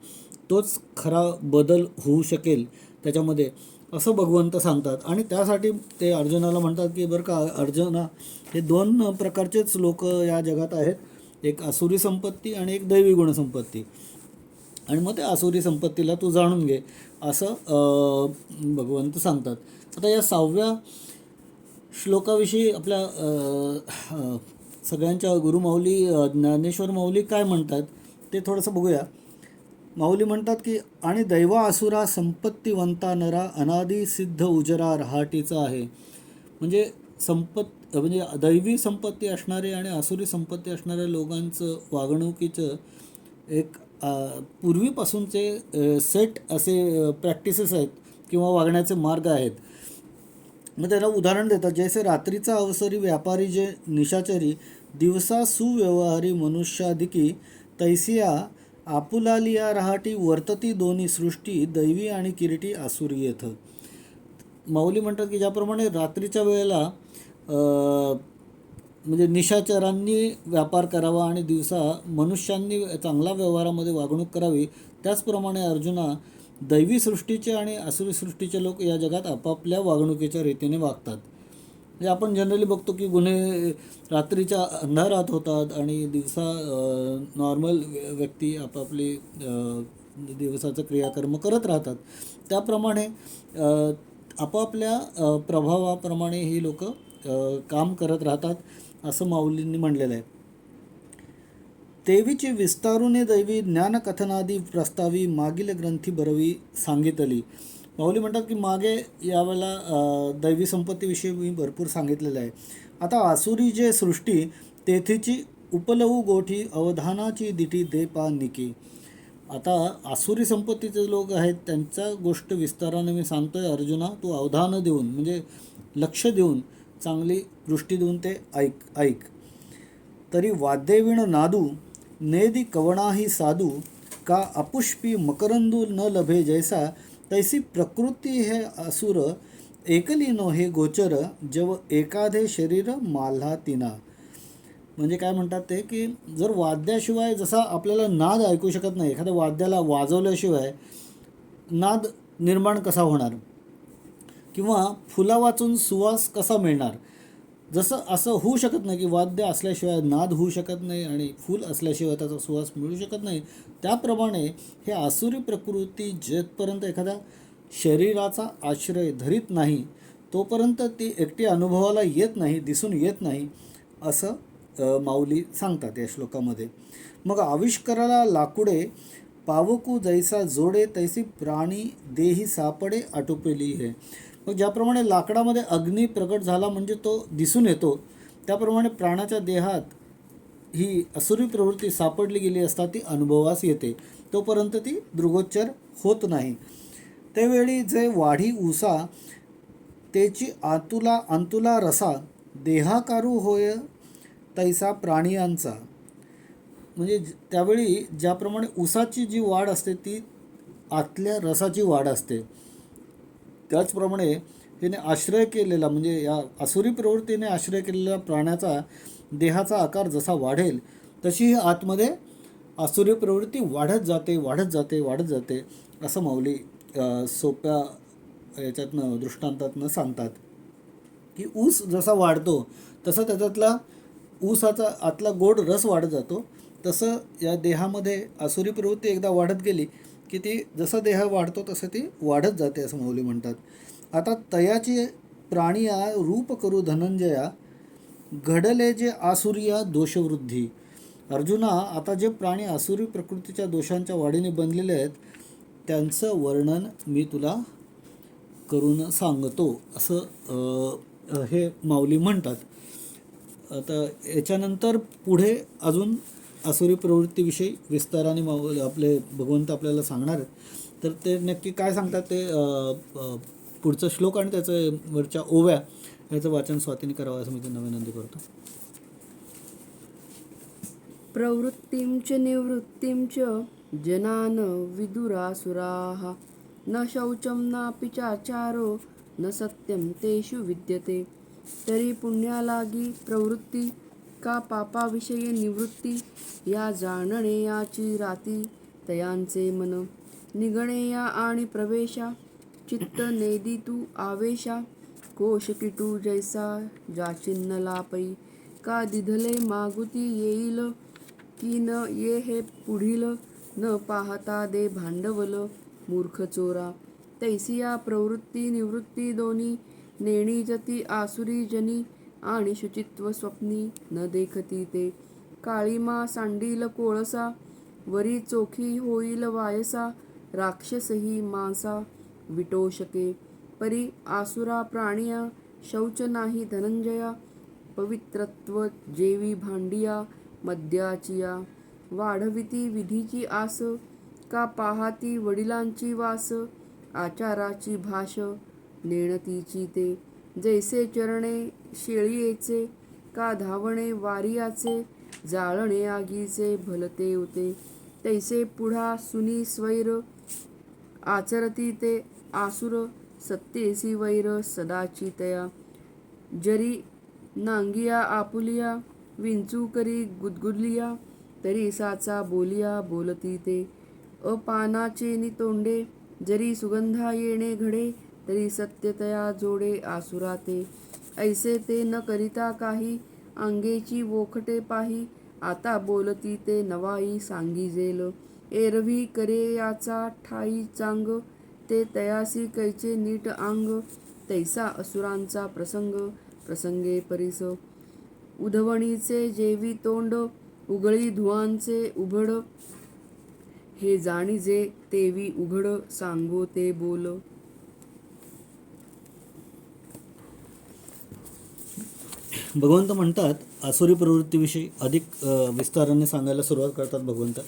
तोच खरा बदल होऊ शकेल त्याच्यामध्ये असं भगवंत सांगतात. आणि त्यासाठी ते अर्जुनाला म्हणतात की बरं का अर्जुना, हे दोन प्रकारचेच लोक या जगात आहेत, एक आसुरी संपत्ती आणि एक दैवी गुणसंपत्ती, आणि मग त्या आसुरी संपत्तीला तू जाणून घे असं भगवंत सांगतात. आता या 6व्या श्लोकाविषयी आपल्या सगळ्यांच्या गुरुमाऊली ज्ञानेश्वर माऊली काय म्हणतात ते थोडंसं बघूया. माऊली म्हणतात की आणि दैवा असुरा संपत्तीवंता नरा अनादी सिद्ध उजरा रहाटीचा आहे. म्हणजे म्हणजे दैवी संपत्ती असणारे आणि आसुरी संपत्ती असणाऱ्या लोकांचं वागणुकीचं एक पूर्वीपासूनचे सेट असे प्रॅक्टिसेस आहेत किंवा वागण्याचे मार्ग आहेत. मग त्याला उदाहरण देतात, जैसे रात्रीचा अवसरी व्यापारी जे निशाचरी, दिवसा सुव्यवहारी मनुष्याधिकी, तैसिया आपुलालिया रहाटी वर्तती दोन्ही सृष्टी, दैवी आणि किरीटी आसुरी येथ. माऊली म्हणतात की ज्याप्रमाणे रात्रीच्या वेळेला म्हणजे निशाचरांनी व्यापार करावा आणि दिवसा मनुष्यांनी चांगला व्यवहारामध्ये वागणूक करावी, त्याचप्रमाणे अर्जुना दैवी सृष्टीचे आणि आसुरी सृष्टीचे लोक या जगात आपापल्या वागणुकीच्या रीतीने वागतात. म्हणजे आपण जनरली बघतो की गुन्हे रात्रीच्या अंधारात होतात आणि दिवसा नॉर्मल व्यक्ती आपापली दिवसाचं क्रियाकर्म करत राहतात. त्याप्रमाणे आपापल्या प्रभावाप्रमाणे ही लोक काम करत राहतात असं माऊलींनी म्हणलेलं आहे. तेवीची विस्तारुने दैवी ज्ञानकथनादी प्रस्तावी मागील ग्रंथी बरवी सांगितली. माऊली म्हणतात की मागे यावेळेला दैवी संपत्तीविषयी मी भरपूर सांगितलेलं आहे. आता आसुरी जे सृष्टी तेथीची उपलवू गोठी अवधानाची दिठी दे पा निकी. आता आसुरी संपत्तीचे लोक आहेत त्यांच्या गोष्ट विस्ताराने मी सांगतोय अर्जुना, तू अवधान देऊन म्हणजे लक्ष देऊन चांगली दृष्टी देऊन ते ऐक. तरी वाद्यवीण नादू नेदी कवणाही साधू, का अपुष्पी मकरंदू न लभे जैसा, तैसी प्रकृती हे असुर एकली नो हे गोचर, जव एकाधे शरीर माल्हा तिना. म्हणजे काय म्हणतात ते की जर वाद्याशिवाय जसा आपल्याला नाद ऐकू शकत नाही, एखाद्या वाद्याला वाजवल्याशिवाय नाद निर्माण कसा होणार, किंवा फुला वाचून सुवास कसा मिळणार, जसं असं होऊ शकत नाही की वाद्य असल्याशिवाय नाद होऊ शकत नाही आणि फूल असल्याशिवाय त्याचा सुवास मिळू शकत नाही, त्याप्रमाणे हे आसुरी प्रकृती जेथपर्यंत एखाद्या शरीराचा आश्रय धरीत नाही तोपर्यंत ती एकटी अनुभवाला येत नाही, दिसून येत नाही असं माऊली सांगतात या श्लोकामध्ये. मग आविष्काराला लाकुडे पावकू जैसा जोडे, तैसी प्राणी देही सापडे आटोपेली आहे. मग ज्याप्रमाणे लाकडामध्ये अग्नी प्रकट झाला म्हणजे तो दिसून येतो, त्याप्रमाणे प्राणाच्या देहात ही असुरी प्रवृत्ती सापडली गेली असता ती अनुभवास येते, तोपर्यंत ती दृगोच्चर होत नाही. त्यावेळी जे वाढी उसा तेची अंतुला रसा, देहाकारू होय तैसा प्राणियांचा. म्हणजे त्यावेळी ज्याप्रमाणे उसाची जी वाढ असते ती आतल्या रसाची वाढ असते, त्याचप्रमाणे तिने आश्रय केलेला म्हणजे या आसुरी प्रवृत्तीने आश्रय केलेल्या प्राण्याचा देहाचा आकार जसा वाढेल तशी ही आतमध्ये आसुरी प्रवृत्ती वाढत जाते असं माऊली सोप्या याच्यातनं दृष्टांतातनं सांगतात. की ऊस जसा वाढतो तसं त्याच्यातला ऊसाचा आतला गोड रस वाढत जातो, तसं या देहामध्ये आसुरी प्रवृत्ती एकदा वाढत गेली की ती जसा देह वाढतो तसं ती वाढत जाते असं माऊली म्हणतात. आता तयाची प्राणिया रूप करू धनंजया, घडले जे आसुरिया दोषवृद्धी. अर्जुना, आता जे प्राणी आसुरी प्रकृतीच्या दोषांच्या वाढीने बनलेले आहेत त्यांचं वर्णन मी तुला करून सांगतो असं हे माऊली म्हणतात. आता याच्यानंतर पुढे अजून आसुरी प्रवृत्तीविषयी विस्ताराने आपले भगवंत आपल्याला सांगणार आहेत. तर ते नक्की काय सांगतात ते पुढचा श्लोक आणि त्याचं वरच्या ओव्या याचं वाचन स्वातीने करावं असं मी त्यांना विनंती करतो. प्रवृत्तिं च निवृत्तिं च जनान विदुरासुराः, न शौचं नापि चाचारो न सत्यं तेषु विद्यते. तरी पुण्यालागी प्रवृत्ती का पापाविषयी निवृत्ती, या जाणणे याची राती तयांचे मन, निगणेया आणि प्रवेशा, चित्त नेदितू आवेशा, कोश किटू जैसा जाचिन्न लापई, का दिधले मागुती येईल की न ये हे पुढील, न पाहता दे भांडवल मूर्ख चोरा. तैसिया प्रवृत्ती निवृत्ती दोन्ही, नेणी जती आसुरी जनी, आणि शुचित्व स्वप्नी न देखती ते. काळीमा सांडील कोळसा, वरी चोखी होईल वायसा, राक्षसही मांसा विटोषके. परी आसुरा प्राणिया, शौच नाही धनंजया. पवित्रत्व जेवी भांडिया, मद्याचिया. वाढविती विधीची आस, का पाहाती वडिलांची वास. आचाराची भाष, नेणतीची ते. जैसे चरणे शेळीयेचे, का धावणे वारियाचे. जाळणे आगीचे भलते होते, तैसे पुढा सुनी स्वैर. आचरती ते आसुर, सत्तेसी वैर सदाची तया. जरी नांगिया आपुलिया, विंचू करी गुदगुदलिया. तरी साचा बोलिया बोलती ते, अपानाचे नितोंडे. जरी सुगंधा येणे घडे, तरी सत्यतया जोडे आसुरा ते. ऐसे ते न करिता काही, अंगेची वोखटे पाही. आता बोलती ते नवाई सांगिजेल, एरवी करे याचा ठाई चांग. ते तयासी कैचे नीट आंग, तैसा असुरांचा प्रसंग. प्रसंगे परीस उधवणीचे जेवी तोंड, उगळी धुवांचे उभड. हे जाणीजे तेवी उघड, सांगो ते बोल. भगवंत म्हणतात, आसुरी प्रवृत्तीविषयी अधिक विस्ताराने सांगायला सुरुवात करतात भगवंत.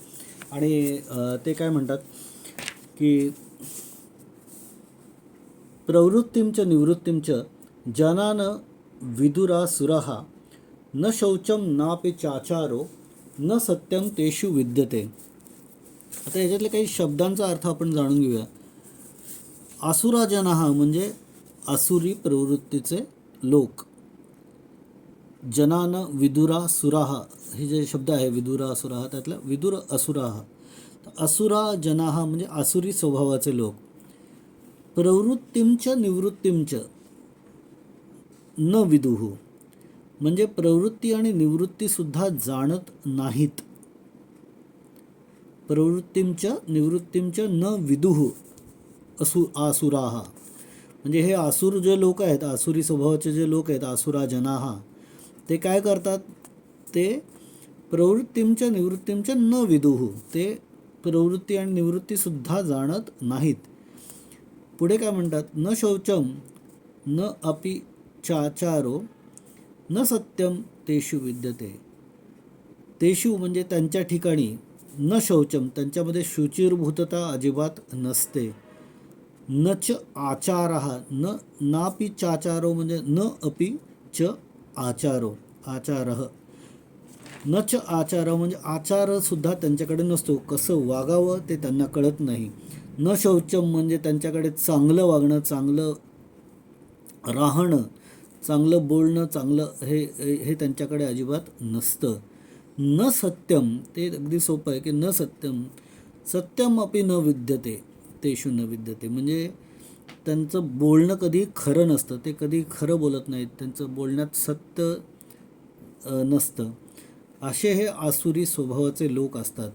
आणि ते काय म्हणतात की प्रवृत्तींच निवृत्तींच जनान विदुरासुराः, न शौचम नापि चाचारो, न सत्यम तेषु विद्यते. आता याच्यातले काही शब्दांचा अर्थ आपण जाणून घेऊया. आसुराजनाः म्हणजे आसुरी प्रवृत्तीचे लोक. जनान विदुरासुराः, हे जे शब्द आहे विदुरासुराः, त्यातला विदुर असुराः. असुरा जनाः म्हणजे आसुरी स्वभावाचे लोक. प्रवृत्तींच निवृत्तींच न विदुः म्हणजे प्रवृत्ती आणि निवृत्तीसुद्धा जाणत नाहीत. प्रवृत्तींच निवृत्तींच न विदुः आसुराः म्हणजे हे आसुर जे लोक आहेत, आसुरी स्वभावाचे जे लोक आहेत, आसुरा जनाः, ते काय करतात, ते प्रवृत्तींच्या निवृत्तींच्या न विदुः, ते प्रवृत्ती आणि निवृत्तीसुद्धा जाणत नाहीत. पुढे काय म्हणतात, न शौचम न अपि चाचारो, न सत्यम तेषु विद्यते. तेषु म्हणजे त्यांच्या ठिकाणी, न शौचम त्यांच्यामध्ये शुचिर्भूतता अजिबात नसते. न च आचारः न नापि चाचारो म्हणजे न अपि च आचारो आचारः. न च आचार म्हणजे आचारसुद्धा त्यांच्याकडे नसतो, कसं वागावं ते त्यांना कळत नाही. न शौचम म्हणजे त्यांच्याकडे चांगलं वागणं, चांगलं राहणं, चांगलं बोलणं, चांगलं हे त्यांच्याकडे अजिबात नसतं. न सत्यम ते अगदी सोपं आहे की न सत्यम, सत्यम अपि न विद्यते तेषु न विद्यते म्हणजे त्यांचं बोलणं कधी खरं नसतं, ते कधी खरं बोलत नाहीत, त्यांचं बोलण्यात सत्य नसतं. असे हे आसुरी स्वभावाचे लोक असतात.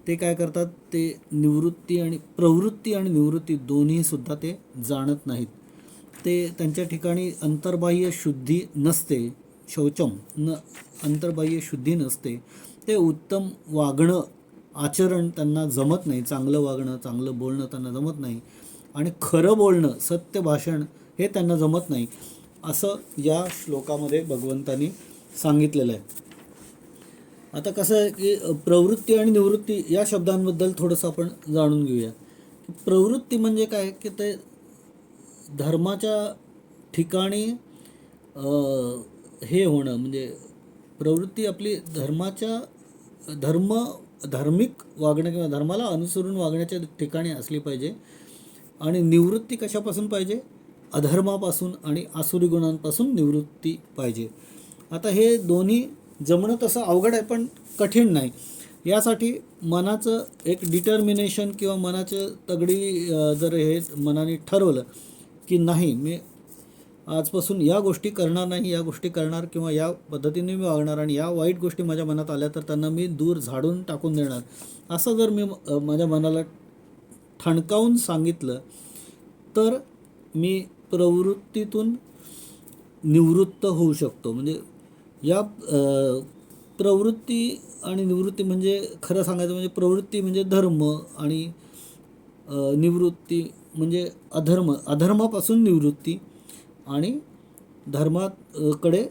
ते काय करतात, ते निवृत्ती आणि प्रवृत्ती आणि निवृत्ती दोन्हीसुद्धा ते जाणत नाहीत. ते त्यांच्या ठिकाणी अंतर्बाह्य शुद्धी नसते, शौचम न अंतर्बाह्य शुद्धी नसते. ते उत्तम वागणं, आचरण त्यांना जमत नाही, चांगलं वागणं, चांगलं बोलणं त्यांना जमत नाही, आणि खरं बोलणं, सत्य भाषण हे त्यांना जमत नाही, असं या श्लोकामध्ये भगवंतांनी सांगितलेलं आहे. आता कसं आहे की प्रवृत्ती आणि निवृत्ती या शब्दांबद्दल थोडंसं आपण जाणून घेऊया. प्रवृत्ती म्हणजे काय की ते धर्माच्या ठिकाणी हे होणं, म्हणजे प्रवृत्ती आपली धार्मिक वागणं किंवा धर्माला अनुसरून वागण्याच्या ठिकाणी असली पाहिजे. आणि निवृत्ती कशापासून पाहिजे, अधर्मापासून आणि आसुरी गुणांपासून निवृत्ती पाहिजे. आता हे दोन्ही जमणं तसं अवघड आहे, पण कठीण नाही. यासाठी मनाचं एक डिटर्मिनेशन किंवा मनाचं तगडी जर हे मनाने ठरवलं की नाही, मी आजपासून या गोष्टी करणार नाही, या गोष्टी करणार किंवा या पद्धतीने मी वागणार, आणि या वाईट गोष्टी माझ्या मनात आल्या तर त्यांना मी दूर झाडून टाकून देणार, असं जर मी माझ्या मनाला ठणकावून सांगितलं तर मी प्रवृत्तीतून निवृत्त होऊ शकतो. म्हणजे या प्रवृत्ती आणि निवृत्ती म्हणजे खरं सांगायचं म्हणजे प्रवृत्ती म्हणजे धर्म आणि निवृत्ती म्हणजे अधर्म. अधर्मापासून निवृत्ती आणि धर्माकडे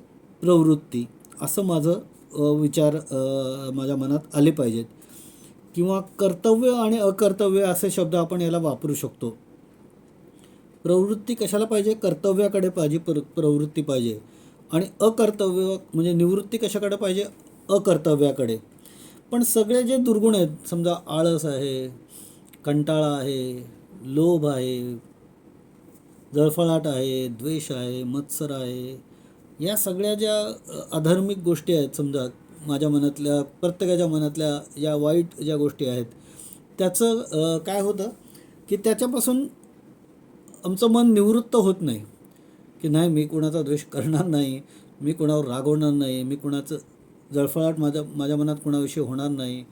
प्रवृत्ती असं माझं विचार माझ्या मनात आले पाहिजेत. किंवा कर्तव्य आणि अकर्तव्य असे शब्द आपण याला वापरू शकतो. प्रवृत्ती कशाला पाहिजे? कर्तव्याकडे पाहिजे प्रवृत्ती पाहिजे. आणि अकर्तव्य म्हणजे निवृत्ती कशाकडे पाहिजे? अकर्तव्याकडे. पण सगळे जे दुर्गुण आहेत, समजा आळस आहे, कंटाळा आहे, लोभ आहे, जळफळाट आहे, द्वेष आहे, मत्सर आहे, या सगळ्या ज्या अधार्मिक गोष्टी आहेत, समजा माझ्या मनातल्या प्रत्येकाच्या मनातल्या या वाईट ज्या गोष्टी आहेत, त्याचं काय होतं की त्याच्यापासून आमचं मन निवृत्त होत नाही. की नाही, मी कोणाचा द्वेष करणार नाही, मी कोणावर रागवणार नाही, मी कोणाचं जळफळाट माझ्या मनात कोणाविषयी होणार नाही,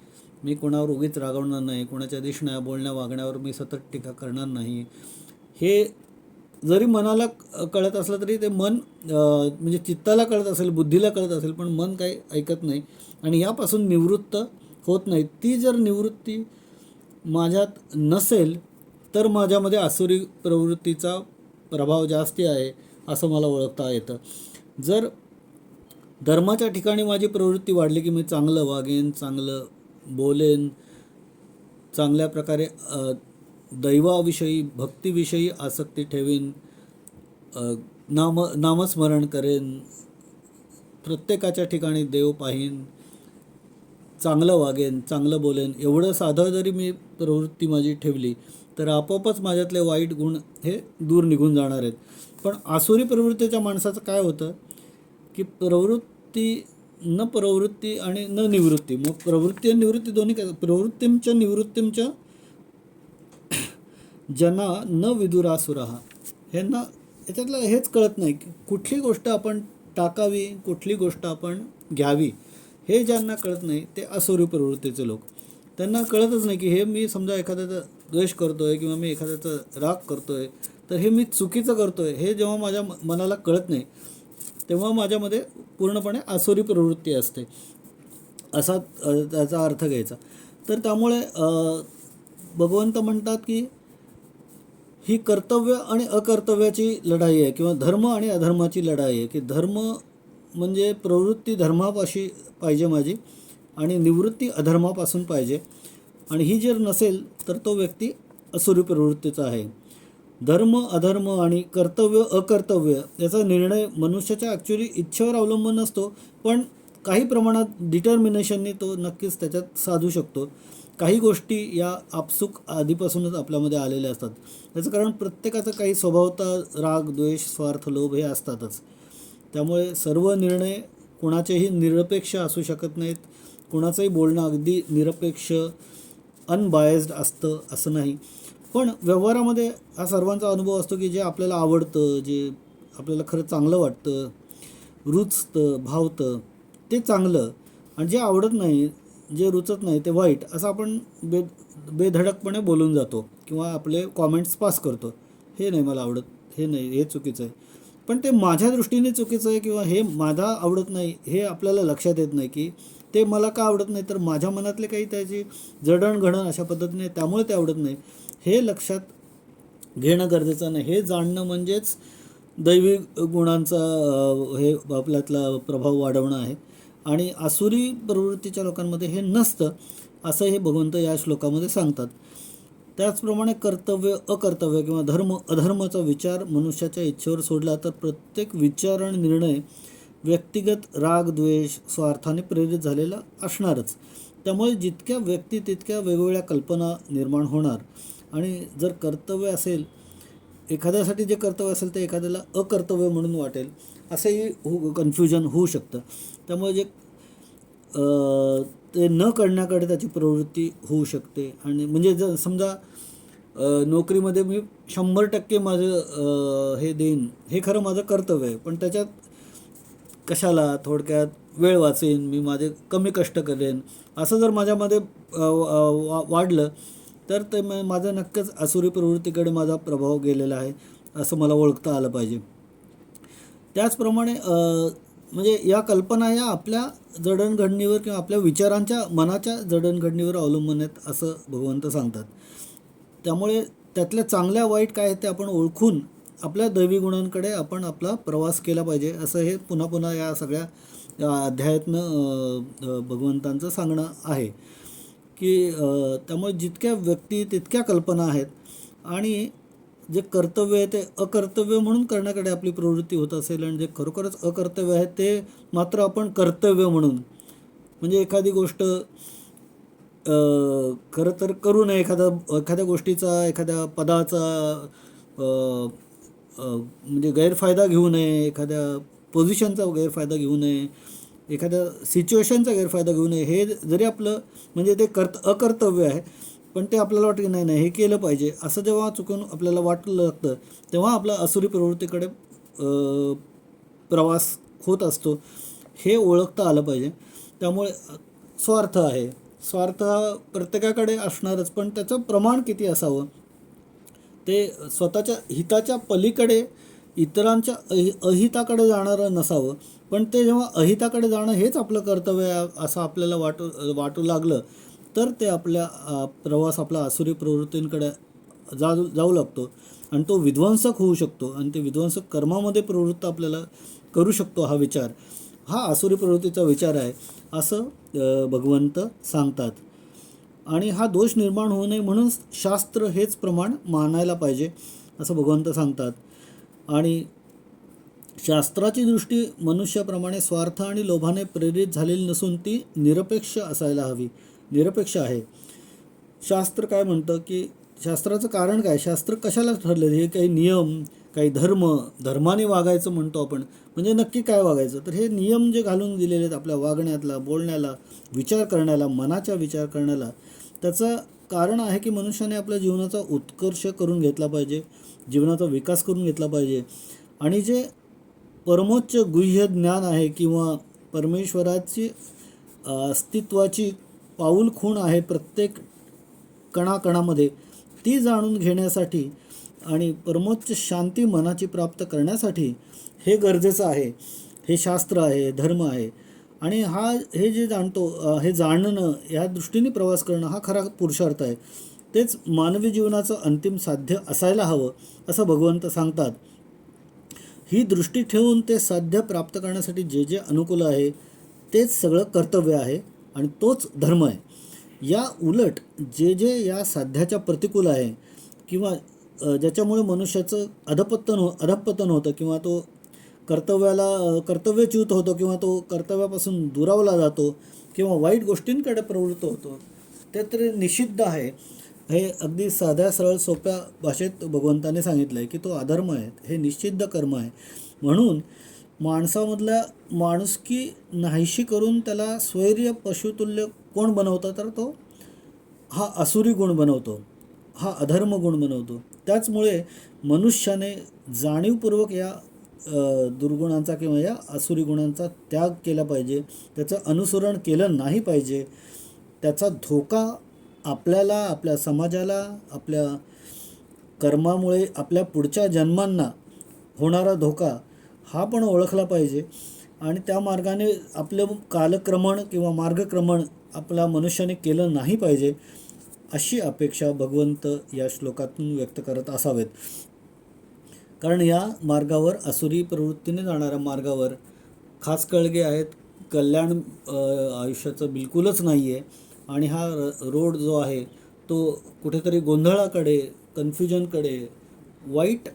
मी कोणावर उगीच रागवणार नाही, कोणाच्या दिसण्या बोलण्या वागण्यावर मी सतत टीका करणार नाही. हे जरी मनाला कळत असलं तरी ते मन म्हणजे चित्ताला कळत असेल, बुद्धीला कळत असेल, पण मन काही ऐकत नाही आणि यापासून निवृत्त होत नाही. ती जर निवृत्ती माझ्यात नसेल तर माझ्यामध्ये आसुरी प्रवृत्तीचा प्रभाव जास्ती आहे असं मला ओळखता येतं. जर धर्माच्या ठिकाणी माझी प्रवृत्ती वाढली की मी चांगलं वागेन, चांगलं बोलेन, चांगल्या प्रकारे दैवाविषयी भक्तीविषयी आसक्ती ठेवीन, नामस्मरण करेन, प्रत्येकाच्या ठिकाणी देव पाहीन, चांगलं वागेन, चांगलं बोलेन, एवढं साधं जरी मी प्रवृत्ती माझी ठेवली तर आपोआपच माझ्यातले वाईट गुण हे दूर निघून जाणार आहेत. पण आसुरी प्रवृत्तीच्या माणसाचं काय होतं की प्रवृत्ती आणि न निवृत्ती. मग प्रवृत्ती आणि निवृत्ती दोन्ही काय? प्रवृत्तींच्या निवृत्तींच्या जना न विदुरासुरः. ह्यांना याच्यातलं हेच कळत नाही की कुठली गोष्ट आपण टाकावी, कुठली गोष्ट आपण घ्यावी, हे ज्यांना कळत नाही ते आसुरी प्रवृत्तीचे लोक. त्यांना कळतच नाही की हे मी समजा एखाद्याचा द्वेष करतो आहे किंवा मी एखाद्याचा राग करतो आहे तर हे मी चुकीचं करतो आहे, हे जेव्हा माझ्या मनाला कळत नाही तेव्हा माझ्यामध्ये पूर्णपणे आसुरी प्रवृत्ती असते, असा त्याचा अर्थ घ्यायचा. तर त्यामुळे भगवंत म्हणतात की ही कर्तव्य आणि अकर्तव्याची लढाई आहे किंवा धर्म आणि अधर्माची लढाई आहे. की धर्म म्हणजे प्रवृत्ती धर्मापाशी पाहिजे माझी आणि निवृत्ती अधर्मापासून पाहिजे, आणि ही जर नसेल तर तो व्यक्ती आसुरी प्रवृत्तीचा आहे. धर्म अधर्म आणि कर्तव्य अकर्तव्य याचा निर्णय मनुष्याच्या ॲक्च्युली इच्छेवर अवलंबून असतो, पण काही प्रमाणात डिटर्मिनेशनने तो नक्कीच त्याच्यात साधू शकतो. काही गोष्टी या आपसूक आधीपासूनच आपल्यामध्ये आलेल्या असतात. त्याचं कारण प्रत्येकाचं काही स्वभावता राग, द्वेष, स्वार्थ, लोभ हे असतातच. त्यामुळे सर्व निर्णय कोणाचेही निरपेक्ष असू शकत नाहीत. कोणाचंही बोलणं अगदी निरपेक्ष अनबायस्ड असतं असं नाही. पण व्यवहारामध्ये हा सर्वांचा अनुभव असतो की जे आपल्याला आवडतं, जे आपल्याला खरं चांगलं वाटतं, रुचतं, भावतं ते चांगलं, आणि जे आवडत नाही, जे रुचत नाही ते वाईट, असं आपण बेधडकपणे बोलून जातो किंवा आपले कॉमेंट्स पास करतो. हे नाही मला आवडत, हे नाही, हे चुकीचं आहे. पण ते माझ्या दृष्टीने चुकीचं आहे किंवा हे माझा आवडत नाही हे आपल्याला लक्षात येत नाही की ते मला का आवडत नाही, तर माझ्या मनातले काही त्याची जडणघडण अशा पद्धतीने त्यामुळे ते आवडत नाही, हे लक्षात घेणं गरजेचं नाही. हे जाणणं म्हणजेच दैवी गुणांचा हे आपल्यातला प्रभाव वाढवणं आहे. आणि आसुरी प्रवृत्तीच्या लोकांमध्ये हे नसतं असं हे भगवंत या श्लोकामध्ये सांगतात. त्याचप्रमाणे कर्तव्य अकर्तव्य किंवा धर्म अधर्माचा विचार मनुष्याच्या इच्छेवर सोडला तर प्रत्येक विचार आणि निर्णय व्यक्तिगत राग, द्वेष, स्वार्थाने प्रेरित झालेला असणारच. त्यामुळे जितक्या व्यक्ती तितक्या वेगवेगळ्या कल्पना निर्माण होणार. आणि जर कर्तव्य असेल, एखाद्यासाठी जे कर्तव्य असेल ते एखाद्याला अकर्तव्य म्हणून वाटेल, असंही कन्फ्युजन होऊ शकतं. त्यामुळे जे ते न करण्याकडे त्याची प्रवृत्ती होऊ शकते. आणि म्हणजे जर समजा नोकरीमध्ये मी 100% माझं हे देईन, हे खरं माझं कर्तव्य आहे, पण त्याच्यात कशाला, थोडक्यात वेळ वाचेन, मी माझे कमी कष्ट करेन, असं जर माझ्यामध्ये वाढलं तर ते माझं नक्कीच आसुरी प्रवृत्तीकडे माझा प्रभाव गेलेला आहे असं मला ओळखता आलं पाहिजे. त्याचप्रमाणे म्हणजे या कल्पना या आपल्या जडणघडणीवर किंवा आपल्या विचारांच्या मनाच्या जडणघडणीवर अवलंबून आहेत असं भगवंत सांगतात. त्यामुळे त्यातल्या चांगल्या वाईट काय आहेत ते आपण ओळखून आपल्या दैवी गुणांकडे आपण आपला प्रवास केला पाहिजे असं हे पुन्हा पुन्हा या सगळ्या अध्यायातनं भगवंतांचं सांगणं आहे की त्यामुळे जितक्या व्यक्ती तितक्या कल्पना आहेत आणि जे कर्तव्य आहे ते अकर्तव्य म्हणून करण्याकडे आपली प्रवृत्ती होत असेल आणि जे खरोखरच अकर्तव्य आहे ते मात्र आपण कर्तव्य म्हणून म्हणजे एखादी गोष्ट खरं तर करू नये, एखाद्या गोष्टीचा एखाद्या पदाचा म्हणजे गैरफायदा घेऊ नये, एखाद्या पोझिशनचा गैरफायदा घेऊ नये, एखाद्या सिच्युएशनचा गैरफायदा घेऊ नये, हे जरी आपलं म्हणजे ते अकर्तव्य आहे पण ते आपल्याला वाटतं की नाही हे केलं पाहिजे असं जेव्हा चुकून आपल्याला वाटलं लागतं तेव्हा आपला आसुरी प्रवृत्तीकडे प्रवास होत असतो. हे ओळखता आलं पाहिजे. त्यामुळे स्वार्थ आहे, स्वार्थ हा प्रत्येकाकडे असणारच पण त्याचं प्रमाण किती असावं, ते स्वतःच्या हिताच्या पलीकडे इतरांच्या अहिताकडे जाणारं नसावं. पण ते जेव्हा अहिताकडे जाणं हेच आपलं कर्तव्य आहे असं आपल्याला वाटू लागलं तर ते आपल्या प्रवास आपला आसुरी प्रवृत्तींकडे जाऊ लागतो आणि तो विध्वंसक होऊ शकतो आणि ते विध्वंसक कर्मामध्ये प्रवृत्त आपल्याला करू शकतो. हा विचार हा आसुरी प्रवृत्तीचा विचार आहे असं भगवंत सांगतात. आणि हा दोष निर्माण होऊ नये म्हणून शास्त्र हेच प्रमाण मानायला पाहिजे असं भगवंत सांगतात. आणि शास्त्राची दृष्टी मनुष्याप्रमाणे स्वार्थ आणि लोभाने प्रेरित झालेली नसून ती निरपेक्ष असायला हवी, निरपेक्ष आहे. शास्त्र काय म्हणतं की शास्त्राचं कारण काय, शास्त्र कशाला ठरलेलं, हे काही नियम, काही धर्माने वागायचं म्हणतो आपण, म्हणजे नक्की काय वागायचं, तर हे नियम जे घालून दिलेले आहेत आपल्या वागण्यातला, बोलण्याला, विचार करण्याला, मनाच्या विचार करण्याला, त्याचं कारण आहे की मनुष्याने आपल्या जीवनाचा उत्कर्ष करून घेतला पाहिजे, जीवनाचा विकास करून घेतला पाहिजे. आणि जे परमोच्च गुह्य ज्ञान आहे किंवा परमेश्वराची अस्तित्वाची पाऊल खूण आहे प्रत्येक कणाकणामध्ये, ती जाणून घेण्यासाठी आणि परमोच्च शांती मनाची प्राप्त करण्यासाठी हे गरजेचं आहे. हे शास्त्र आहे, धर्म आहे. आणि हे जे हे जाणणं, ह्या दृष्टीने प्रवास करणं हा खरा पुरुषार्थ आहे. तेच मानवी जीवनाचं अंतिम साध्य असायला हवं असं भगवंत सांगतात. ही दृष्टी ठेवून ते साध्य प्राप्त करण्यासाठी जे जे अनुकूल आहे तेच सगळं कर्तव्य आहे आणि तोच धर्म आहे. या उलट जे या साध्याच्या प्रतिकूल आहे किंवा ज्याच्यामुळे मनुष्याचं अधःपतन होतं किंवा तो कर्तव्यच्युत होतो किंवा तो कर्तव्यापासून दुरावला जातो किंवा वाईट गोष्टींकडे प्रवृत्त होतो, ते तरी निषिद्ध आहे. हे अगदी साध्या सरळ सोप्या भाषेत भगवंताने सांगितलं आहे की तो अधर्म आहे, हे निषिद्ध कर्म आहे. म्हणून माणसामधल्या माणुसकी नाहीशी करून त्याला स्वैर्य पशुतुल्य कोण बनवतं, तर तो हा आसुरी गुण बनवतो, हा अधर्म गुण बनवतो. त्याचमुळे मनुष्याने जाणीवपूर्वक या दुर्गुणांचा किंवा या आसुरी गुणांचा त्याग केला पाहिजे, त्याचं अनुसरण केलं नाही पाहिजे. त्याचा धोका आपल्याला, आपल्या समाजाला, आपल्या कर्मामुळे आपल्या पुढच्या जन्मांना होणारा धोका हा पण ओळखला पाहिजे आणि त्या मार्गाने आपलं कालक्रमण किंवा मार्गक्रमण आपल्या मनुष्याने केलं नाही पाहिजे, अशी अपेक्षा भगवंत या श्लोकातून व्यक्त करत असावेत. कारण या मार्गावर, आसुरी प्रवृत्तीने जाणाऱ्या मार्गावर खास कळगे आहेत, कल्याण आयुष्याचं बिलकुलच नाही आहे. आणि हा रोड जो आहे तो कुठेतरी गोंधळाकडे, कन्फ्युजनकडे, वाईट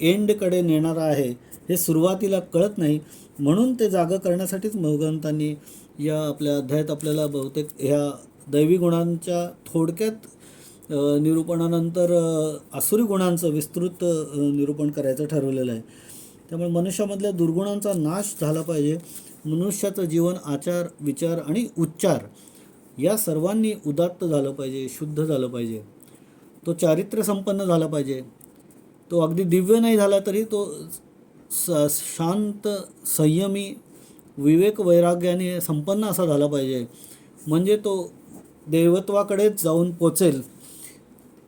एंडकडे नेणारा आहे, हे सुरुवातीला कळत नाही. म्हणून ते जागं करण्यासाठीच भगवंतांनी या आपल्या अध्यायात आपल्याला बहुतेक ह्या दैवी गुणांच्या थोडक्यात निरूपणानंतर आसुरी गुणांचं विस्तृत निरूपण करायचं ठरवलेलं आहे. त्यामुळे मनुष्यामधल्या दुर्गुणांचा नाश झाला पाहिजे. मनुष्याचं जीवन, आचार, विचार आणि उच्चार या सर्वांनी उदात्त झालं पाहिजे, शुद्ध झालं पाहिजे. तो चारित्र्य संपन्न झाला पाहिजे. तो अगदी दिव्य नाही झाला तरी तो शांत, संयमी, विवेक वैराग्याने संपन्न असा झाला पाहिजे. म्हणजे तो देवत्वाकडेच जाऊन पोचेल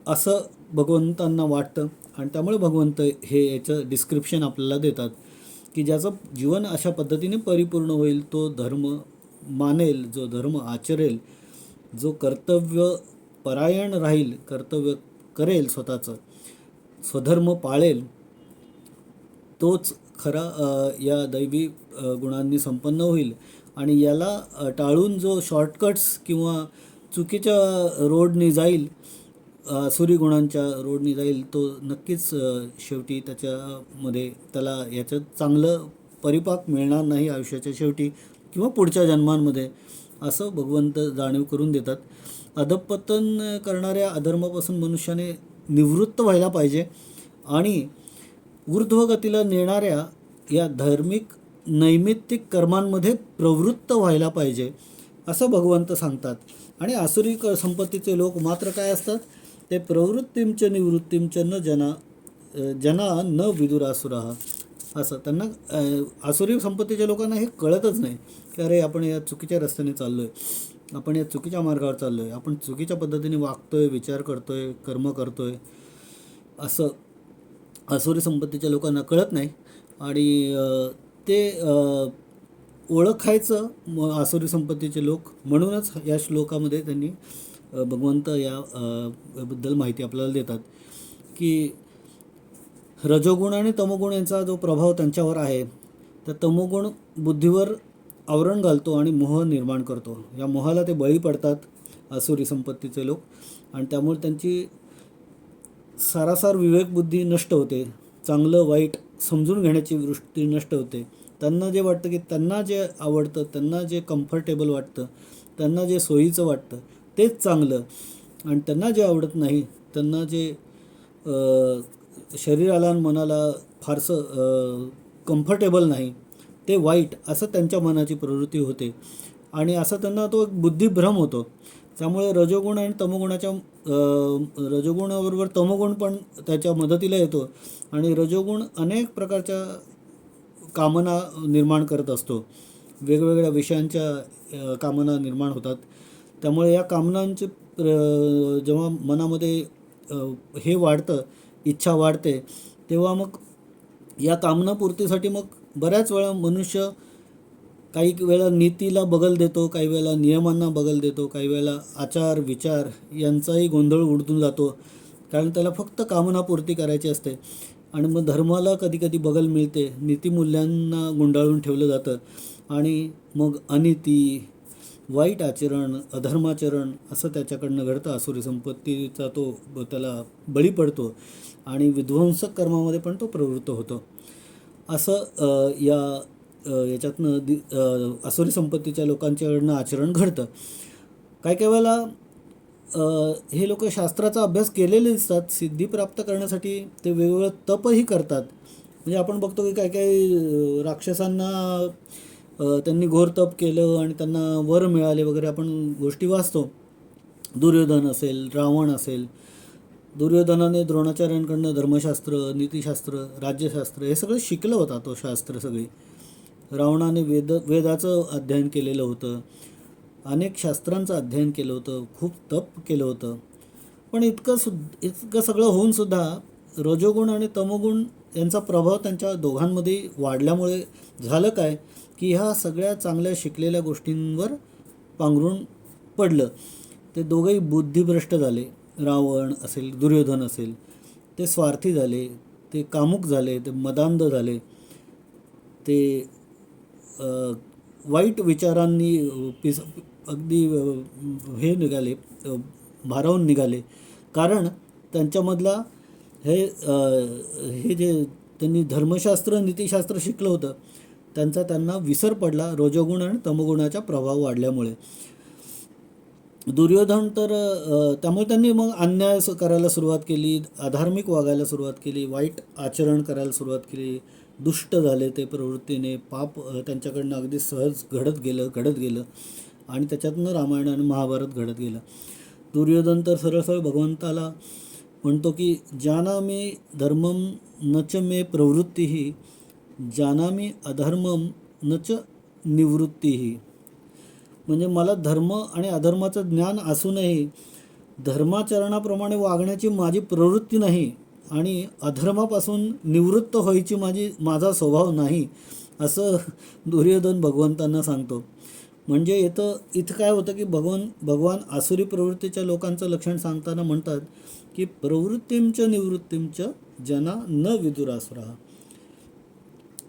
असं भगवंतांना वाटतं आणि त्यामुळे भगवंत हे याचं डिस्क्रिप्शन आपल्याला देतात. की ज्याचं जीवन अशा पद्धतीने परिपूर्ण होईल, तो धर्म मानेल, जो धर्म आचरेल, जो कर्तव्य परायण राहील, कर्तव्य करेल, स्वतःचं स्वधर्म पाळेल, तोच खरा या दैवी गुणांनी संपन्न होईल. आणि याला टाळून जो शॉर्टकट्स किंवा चुकीच्या रोडनी जाईल, आसुरी गुणांच्या रोडनी जाईल, तो नक्कीच शेवटी त्याच्यामध्ये त्याला याचं चांगलं परिपाक मिळणार नाही आयुष्याच्या शेवटी किंवा पुढच्या जन्मांमध्ये, असं भगवंत जाणीव करून देतात. अधःपतन करणाऱ्या अधर्मापासून मनुष्याने निवृत्त व्हायला पाहिजे आणि ऊर्ध्वगतीला नेणाऱ्या या धार्मिक नैमित्तिक कर्मांमध्ये प्रवृत्त व्हायला पाहिजे, असं भगवंत सांगतात. आणि आसुरी संपत्तीचे लोक मात्र काय असतात, ते प्रवृत्तींच निवृत्तींच न जना न विदुरासुराः, असं त्यांना आसुरी संपत्तीच्या लोकांना हे कळतच नाही की अरे आपण या चुकीच्या रस्त्याने चाललो आहे, आपण या चुकीच्या मार्गावर चाललो आहे, आपण चुकीच्या पद्धतीने वागतोय, विचार करतोय, कर्म करतोय, असं आसुरी संपत्तीच्या लोकांना कळत नाही. आणि ते ओळखायचं आसुरी संपत्तीचे लोक, म्हणूनच या श्लोकामध्ये त्यांनी भगवंत या बद्दल माहिती आपल्याला देतात की रजोगुण आणि तमोगुण यांचा जो प्रभाव त्यांच्यावर आहे, तर तमोगुण बुद्धीवर आवरण घालतो आणि मोह निर्माण करतो. या मोहाला ते बळी पडतात आसुरी संपत्तीचे लोक, आणि त्यामुळे त्यांची सारासार विवेकबुद्धी नष्ट होते, चांगलं वाईट समजून घेण्याची वृत्ती नष्ट होते. त्यांना जे वाटतं की त्यांना जे आवडतं, त्यांना जे कम्फर्टेबल वाटतं, त्यांना जे सोयीचं वाटतं तेच चांगलं, आणि त्यांना जे आवडत नाही, त्यांना जे शरीराला आणि मनाला फारसं कम्फर्टेबल नाही, ते वाईट, असं त्यांच्या मनाची प्रवृत्ती होते. आणि असं त्यांना तो एक बुद्धिभ्रम होतो. त्यामुळे रजोगुण आणि तमोगुणाच्या रजोगुणाबरोबर तमोगुण पण त्याच्या मदतीला येतो, आणि रजोगुण अनेक प्रकारच्या कामना निर्माण करत असतो, वेगवेगळ्या विषयांच्या कामना निर्माण होतात. त्यामुळे या कामनांचे जेव्हा मनामध्ये हे वाढतं, इच्छा वाढते, तेव्हा मग या कामनापूर्तीसाठी मग बऱ्याच वेळा मनुष्य काही वेळा नीतीला बगल देतो, काही वेळेला नियमांना बगल देतो, काही वेळेला आचार विचार यांचाही गोंधळ उडून जातो, कारण त्याला फक्त कामनापूर्ती करायची असते. आणि मग धर्माला कधी कधी बगल मिळते, नीतिमूल्यांना गुंडाळून ठेवलं जातं, आणि मग अनिती, वाईट आचरण, अधर्माचरण असं त्याच्याकडनं घडतं. आसुरी संपत्तीचा तो त्याला बळी पडतो आणि विध्वंसक कर्मामध्ये पण तो प्रवृत्त होतो. असं याच्यातनं आसुरी संपत्तीच्या लोकांच्याकडनं आचरण घडतं. काही काही वेळेला हे लोक शास्त्राचा अभ्यास केलेले दिसतात, सिद्धी प्राप्त करण्यासाठी ते वेगवेगळं तपही करतात. म्हणजे आपण बघतो की काही काही राक्षसांना त्यांनी घोर तप केलं आणि त्यांना वर मिळाले वगैरे, आपण गोष्टी वाचतो. दुर्योधन असेल, रावण असेल, दुर्योधनाने द्रोणाचार्यांकडनं धर्मशास्त्र, नीतिशास्त्र, राज्यशास्त्र हे सगळं शिकलं होतं, तो शास्त्र सगळी. रावणाने वेदाचं अध्ययन केलेलं होतं, अनेक शास्त्रांचं अध्ययन केलं होतं, खूप तप केलं होतं. पण इतकं सगळं होऊनसुद्धा रजोगुण आणि तमोगुण यांचा प्रभाव त्यांच्या दोघांमध्ये वाढल्यामुळे झालं काय, की ह्या सगळ्या चांगल्या शिकलेल्या गोष्टींवर पांघरून पडलं. ते दोघंही बुद्धिभ्रष्ट झाले. रावण असेल, दुर्योधन असेल, ते स्वार्थी झाले, ते कामुक झाले, ते मदांध झाले, ते वाईट विचारांनी अगदी हे निघाले, भारावून निघाले. कारण त्यांच्यामधला हे जे त्यांनी धर्मशास्त्र, नीतिशास्त्र शिकलं होतं, त्यांना विसर पडला रजोगुण आणि तमोगुणाचा प्रभाव वाढल्यामुळे. दुर्योधन तर त्यामुळे त्यांनी मग अन्याय करायला सुरुवात केली, अधार्मिक वागायला सुरुवात केली, वाईट आचरण करायला सुरुवात केली, दुष्ट झाले ते प्रवृत्तीने. पाप त्यांच्याकडनं अगदी सहज घडत गेलं आणि त्याच्यातनं रामायण आणि महाभारत घडत गेलं. दुर्योधन तर सरळ सरळ भगवंताला म्हणतो की जानामि धर्मम न च मे प्रवृत्तीही, जानामि अधर्मम न च निवृत्तीही. म्हणजे मला धर्म आणि अधर्माचं ज्ञान असूनही धर्माचरणाप्रमाणे वागण्याची माझी प्रवृत्ती नाही, आणि अधर्मापासून निवृत्त व्हायची माझा स्वभाव नाही, असं दुर्योधन भगवंतांना सांगतो. म्हणजे इथं काय होतं की भगवान आसुरी प्रवृत्तीच्या लोकांचं लक्षण सांगताना म्हणतात की प्रवृत्तींच निवृत्तींच जना न विदुरासुरा.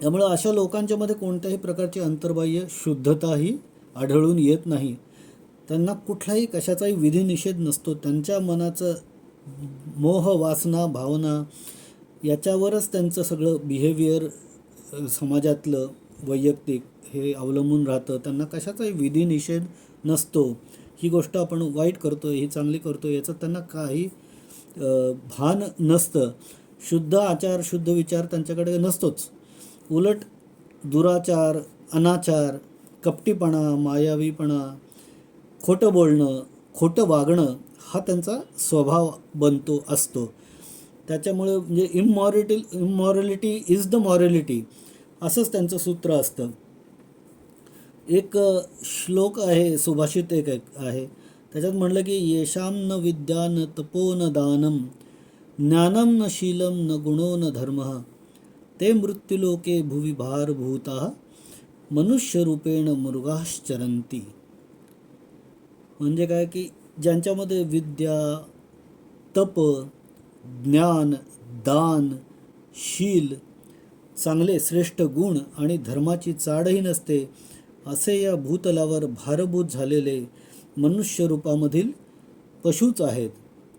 त्यामुळं अशा लोकांच्या मध्ये कोणत्याही प्रकारची अंतर्बाह्य शुद्धताही आढळून येत नाही. त्यांना कुठलाही कशाचाही विधिनिषेध नसतो. त्यांच्या मनाचं मोह, वासना, भावना याच्यावरच त्यांचं सगळं बिहेवियर समाजातलं वैयक्तिक हे अवलंबून राहतं. त्यांना कशाचाही विधिनिषेध नसतो. ही गोष्ट आपण वाईट करतो ही चांगली करतो याचं त्यांना काही भान नसतं. शुद्ध आचार, शुद्ध विचार त्यांच्याकडे नसतोच. उलट दुराचार, अनाचार, कपटीपणा, मायावीपणा, खोटं बोलणं, खोटं वागणं हा त्यांचा स्वभाव बनतो असतो. त्याच्यामुळे म्हणजे इमॉरॅलिटी इज द मॉरॅलिटी असंच त्यांचं सूत्र असतं. एक श्लोक आहे, सुभाषित एक आहे, त्याच्यात म्हणलं की येषां न विद्या न तपो न दानम ज्ञानम न शीलम न गुणो न धर्मः ते मृत्युलोके भुवि भारभूताः मनुष्यरूपेण मृगाश्चरन्ति. म्हणजे काय की ज्यांच्यामध्ये विद्या, तप, ज्ञान, दान, शील, चांगले श्रेष्ठ गुण आणि धर्माची चाडही नसते, असे या भूतलावर भारभूत झालेले मनुष्यरूपामधील पशूच आहेत.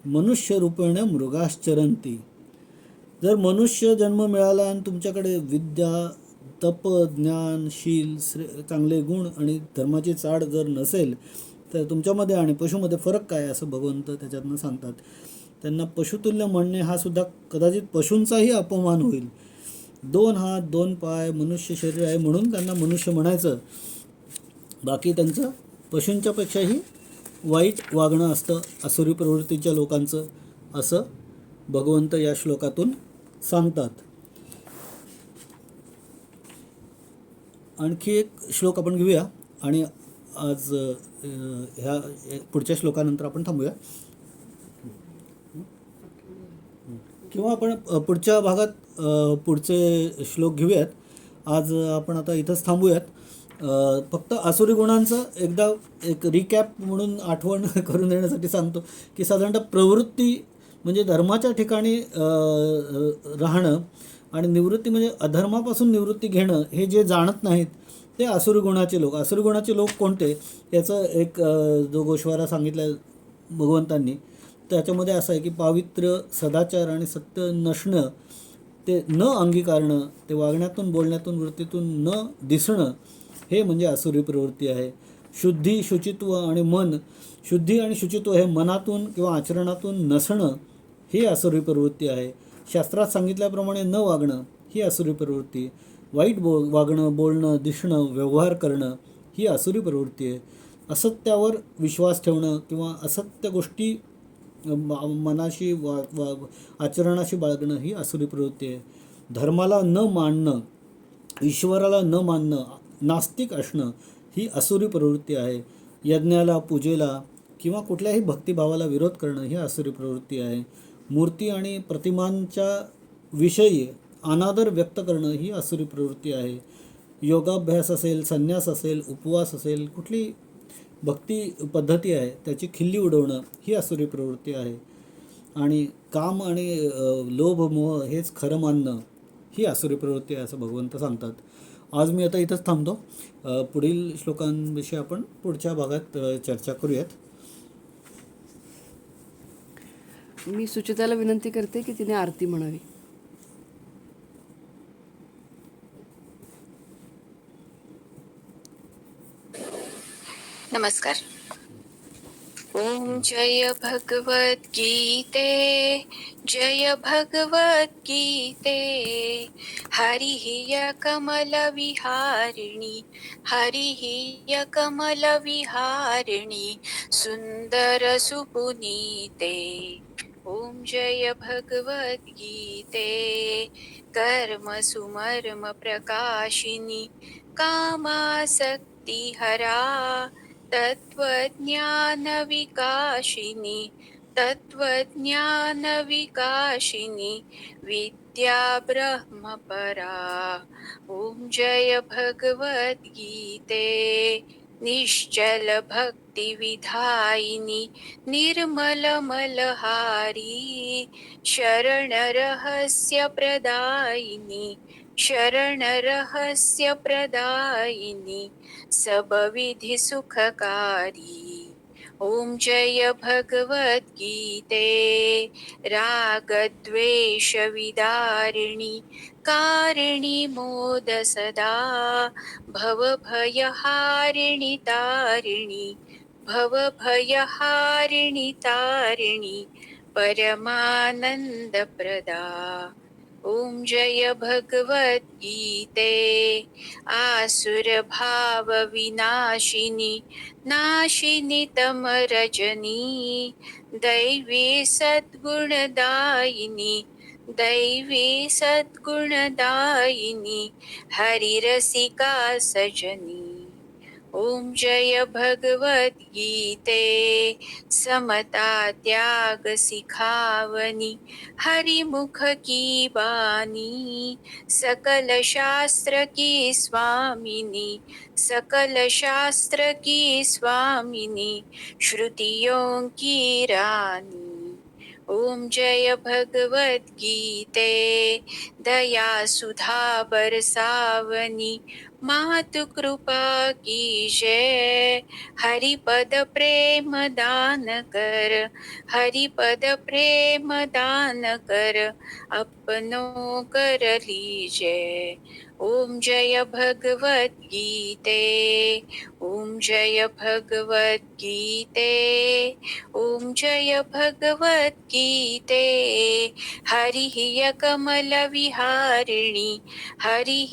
मनुष्यरूपेण मृगाश्चरन्ति. जर मनुष्य जन्म मिळाला आणि तुमच्याकडे विद्या, तप, ज्ञान, शील, चांगले गुण आणि धर्माची चाड जर नसेल तर तुमच्यामध्ये आणि पशुमध्ये फरक काय असं भगवंत त्याच्यातनं सांगतात. त्यांना पशुतुल्य म्हणणे हा सुद्धा कदाचित पशूंचाही अपमान होईल. 2 हात 2 पाय मनुष्य शरीर आहे म्हणून त्यांना मनुष्य म्हणायचं. बाकी त्यांचं पशूंच्यापेक्षाही वाईट वागणं असतं आसुरी प्रवृत्तीच्या लोकांचं, असं भगवंत या श्लोकातून सांगतात. आणखी एक श्लोक आपण घेऊया आणि आज ह्या पुढच्या श्लोकानंतर आपण थांबूया. किंवा आपण पुढच्या भागात पुढचे श्लोक घेऊयात. आज आपण आता इथंच थांबूयात. फक्त आसुरी गुणांचं एकदा एक रिकॅप म्हणून आठवण करून देण्यासाठी सांगतो की साधारणतः प्रवृत्ती म्हणजे धर्माच्या ठिकाणी राहणं आणि निवृत्ती म्हणजे अधर्मापासून निवृत्ती घेणं हे जे जाणत नाहीत ते आसुरी गुणाचे लोक. आसुरी गुणाचे लोक कोणते याचं एक जो गोश्वारा सांगितला भगवंतांनी त्याच्यामध्ये असं आहे की पावित्र्य, सदाचार आणि सत्य नसणं, ते न अंगीकारणं, ते वागण्यातून, बोलण्यातून, वृत्तीतून न दिसणं हे म्हणजे आसुरी प्रवृत्ती आहे. शुद्धी, शुचित्व आणि मन, शुद्धी आणि शुचित्व हे मनातून किंवा आचरणातून नसणं ही आसुरी प्रवृत्ती आहे. शास्त्रात सांगितल्याप्रमाणे न वागणं ही आसुरी प्रवृत्ती. वाईट वागणं, बोलणं, दिसणं, व्यवहार करणं ही आसुरी प्रवृत्ती आहे. असत्यावर विश्वास ठेवणं किंवा असत्य गोष्टी मनाशी आचरणाशी बाळगणं ही आसुरी प्रवृत्ती आहे. धर्माला न मानणं, ईश्वराला न मानणं, नास्तिक असणं ही आसुरी प्रवृत्ती आहे. यज्ञाला, पूजेला किंवा कुठल्याही भक्तिभावाला विरोध करणं ही आसुरी प्रवृत्ती आहे. मूर्ती आणि प्रतिमांच्या विषयी अनादर व्यक्त करणं ही आसुरी प्रवृत्ती आहे. योगाभ्यास असेल, संन्यास असेल, उपवास असेल, कुठली भक्ती पद्धती आहे त्याची खिल्ली उडवणं ही आसुरी प्रवृत्ती आहे. आणि काम आणि लोभ, मोह हेच खरं मानणं ही आसुरी प्रवृत्ती आहे असं भगवंत सांगतात. आज मी आता इथंच थांबतो. पुढील श्लोकांविषयी आपण पुढच्या भागात चर्चा करूयात. मी सुचिताला विनंती करते की तिने आरती म्हणावी. नमस्कार. ओम जय भगवत गीते, जय भगवत गीते. हरिः कमल विहारिणी, हरिः कमल विहारिणी, सुंदर सुपुनीते. ओम जय भगवत गीते. कर्म सुमर्म प्रकाशिनी, कामासक्ति हरा, तत्वज्ञान विकाशिनी, तत्त्वज्ञानविकासिनी विद्या ब्रह्मपरा। ॐ जय भगवद्गीते निश्चल भक्तिविधायिनी निर्मलमलहारी शरणरहस्यप्रदायिनी शरणरहस्यप्रदायिनी सबविधिसुखकारी। ॐ जय भगवद्गीते रागद्वेषविदारिणि कारिणि मोद सदा भवभयहारिणि तारिणि भवभयहारिणि तारिणि परमानन्दप्रदा। ॐ जय भगवद्गीते आसुरभावविनाशिनि नाशिनि तमरजनी दैवी सद्गुणदायिनी दैवी सद्गुणदायिनी हरिरसिका सजनी। ॐ जय भगवद्गीते समता त्याग सिखावनी हरिमुख की बानी सकल शास्त्र की स्वामिनी सकल शास्त्र की स्वामिनी श्रुतियों की रानी। ॐ जय भगवद्गीते दया सुधा बरसावनी मातु कृपा की जय। हरिपद प्रेम दान कर हरिपद प्रेम दान कर अपनों कर लीजय। ॐ जय भगवद्गीते ॐ जय भगवद्गीते ॐ जय भगवद्गीते। हरिः कमलविहारिणि हरिः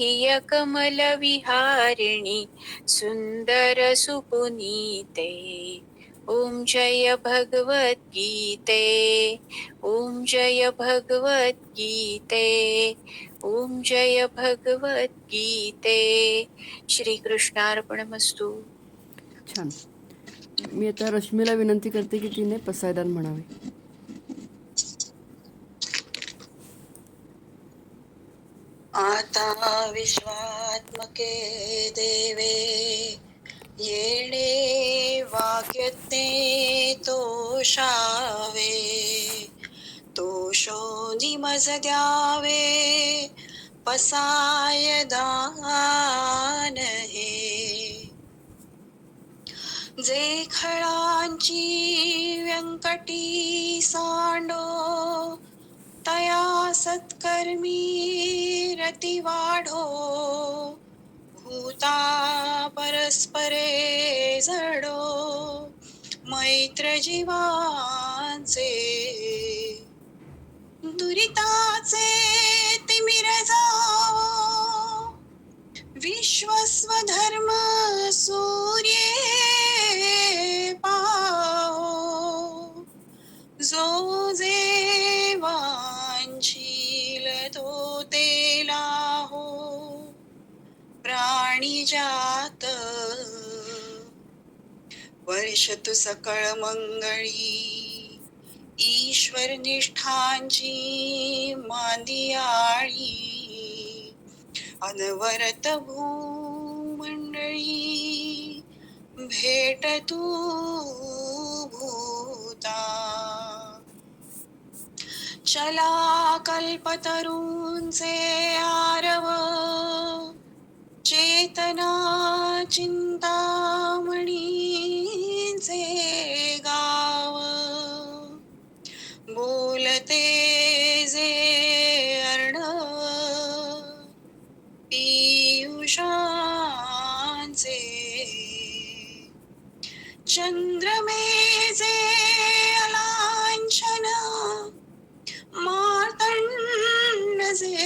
कमलविहारिणि सुन्दर सुपुनीते। ॐ जय भगवद्गीते ॐ जय भगवद्गीते ॐ जय भगवद्गीते। श्रीकृष्णार्पणमस्तु. छान. मी आता रश्मीला विनंती करते की तिने पसायदान म्हणावे. आता विश्वात्मके देवे येणे वाक्यज्ञे तोषावे तोषो निमज द्यावे पसायदान हे जे खळांची व्यंकटी सांडो तया सत्कर्मी रती वाढो भूता परस्परे जडो मैत्र जीवांचे दुरिताचे तिमिर जावो विश्वस्वधर्म सूर्ये पाहो जो जे वांछील तो तेला हो प्राणी जात वर्षतु सकळ मंगळी ईश्वर निष्ठांची मांदियाळी अनवरत भूमंडळी भेट तू भूता चला कल्पतरूंचे आरव चेतना चिंतामणींचे गाव बोलते जे अर्णव पियुषांचे चंद्रमेचे अलांछन मार्तंड जे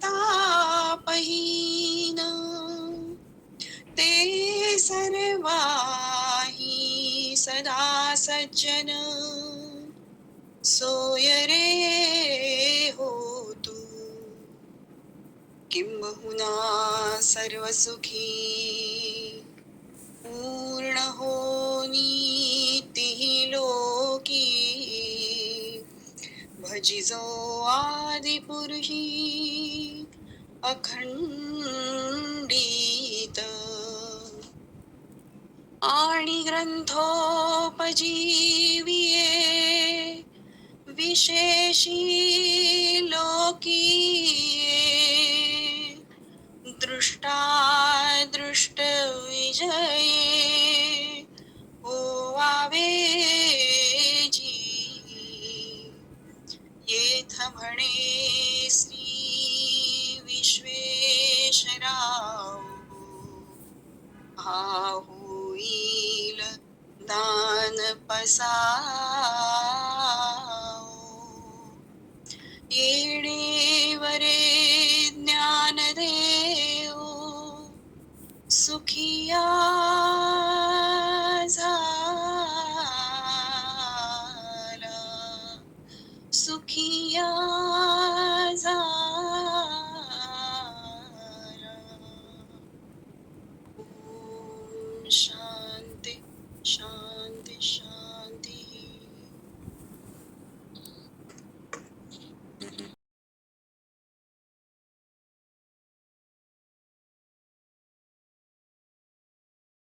तापहीन ते सर्वाही सदा सज्जन सोय रे हो तू किंबहुना सर्व सुखी पूर्ण होनी तिही लोकी जिजो आदिपुरुषी अखंडित आणि ग्रंथोपजीविये विशेषी लोकीये दृष्टा विजये ओवावे जी येथ म्हणे श्री विश्वेश्वराव हा होईल दान पसाव येणेवरे ज्ञानदेव सुखिया झाला सुखिया झाला ओम शांती शांती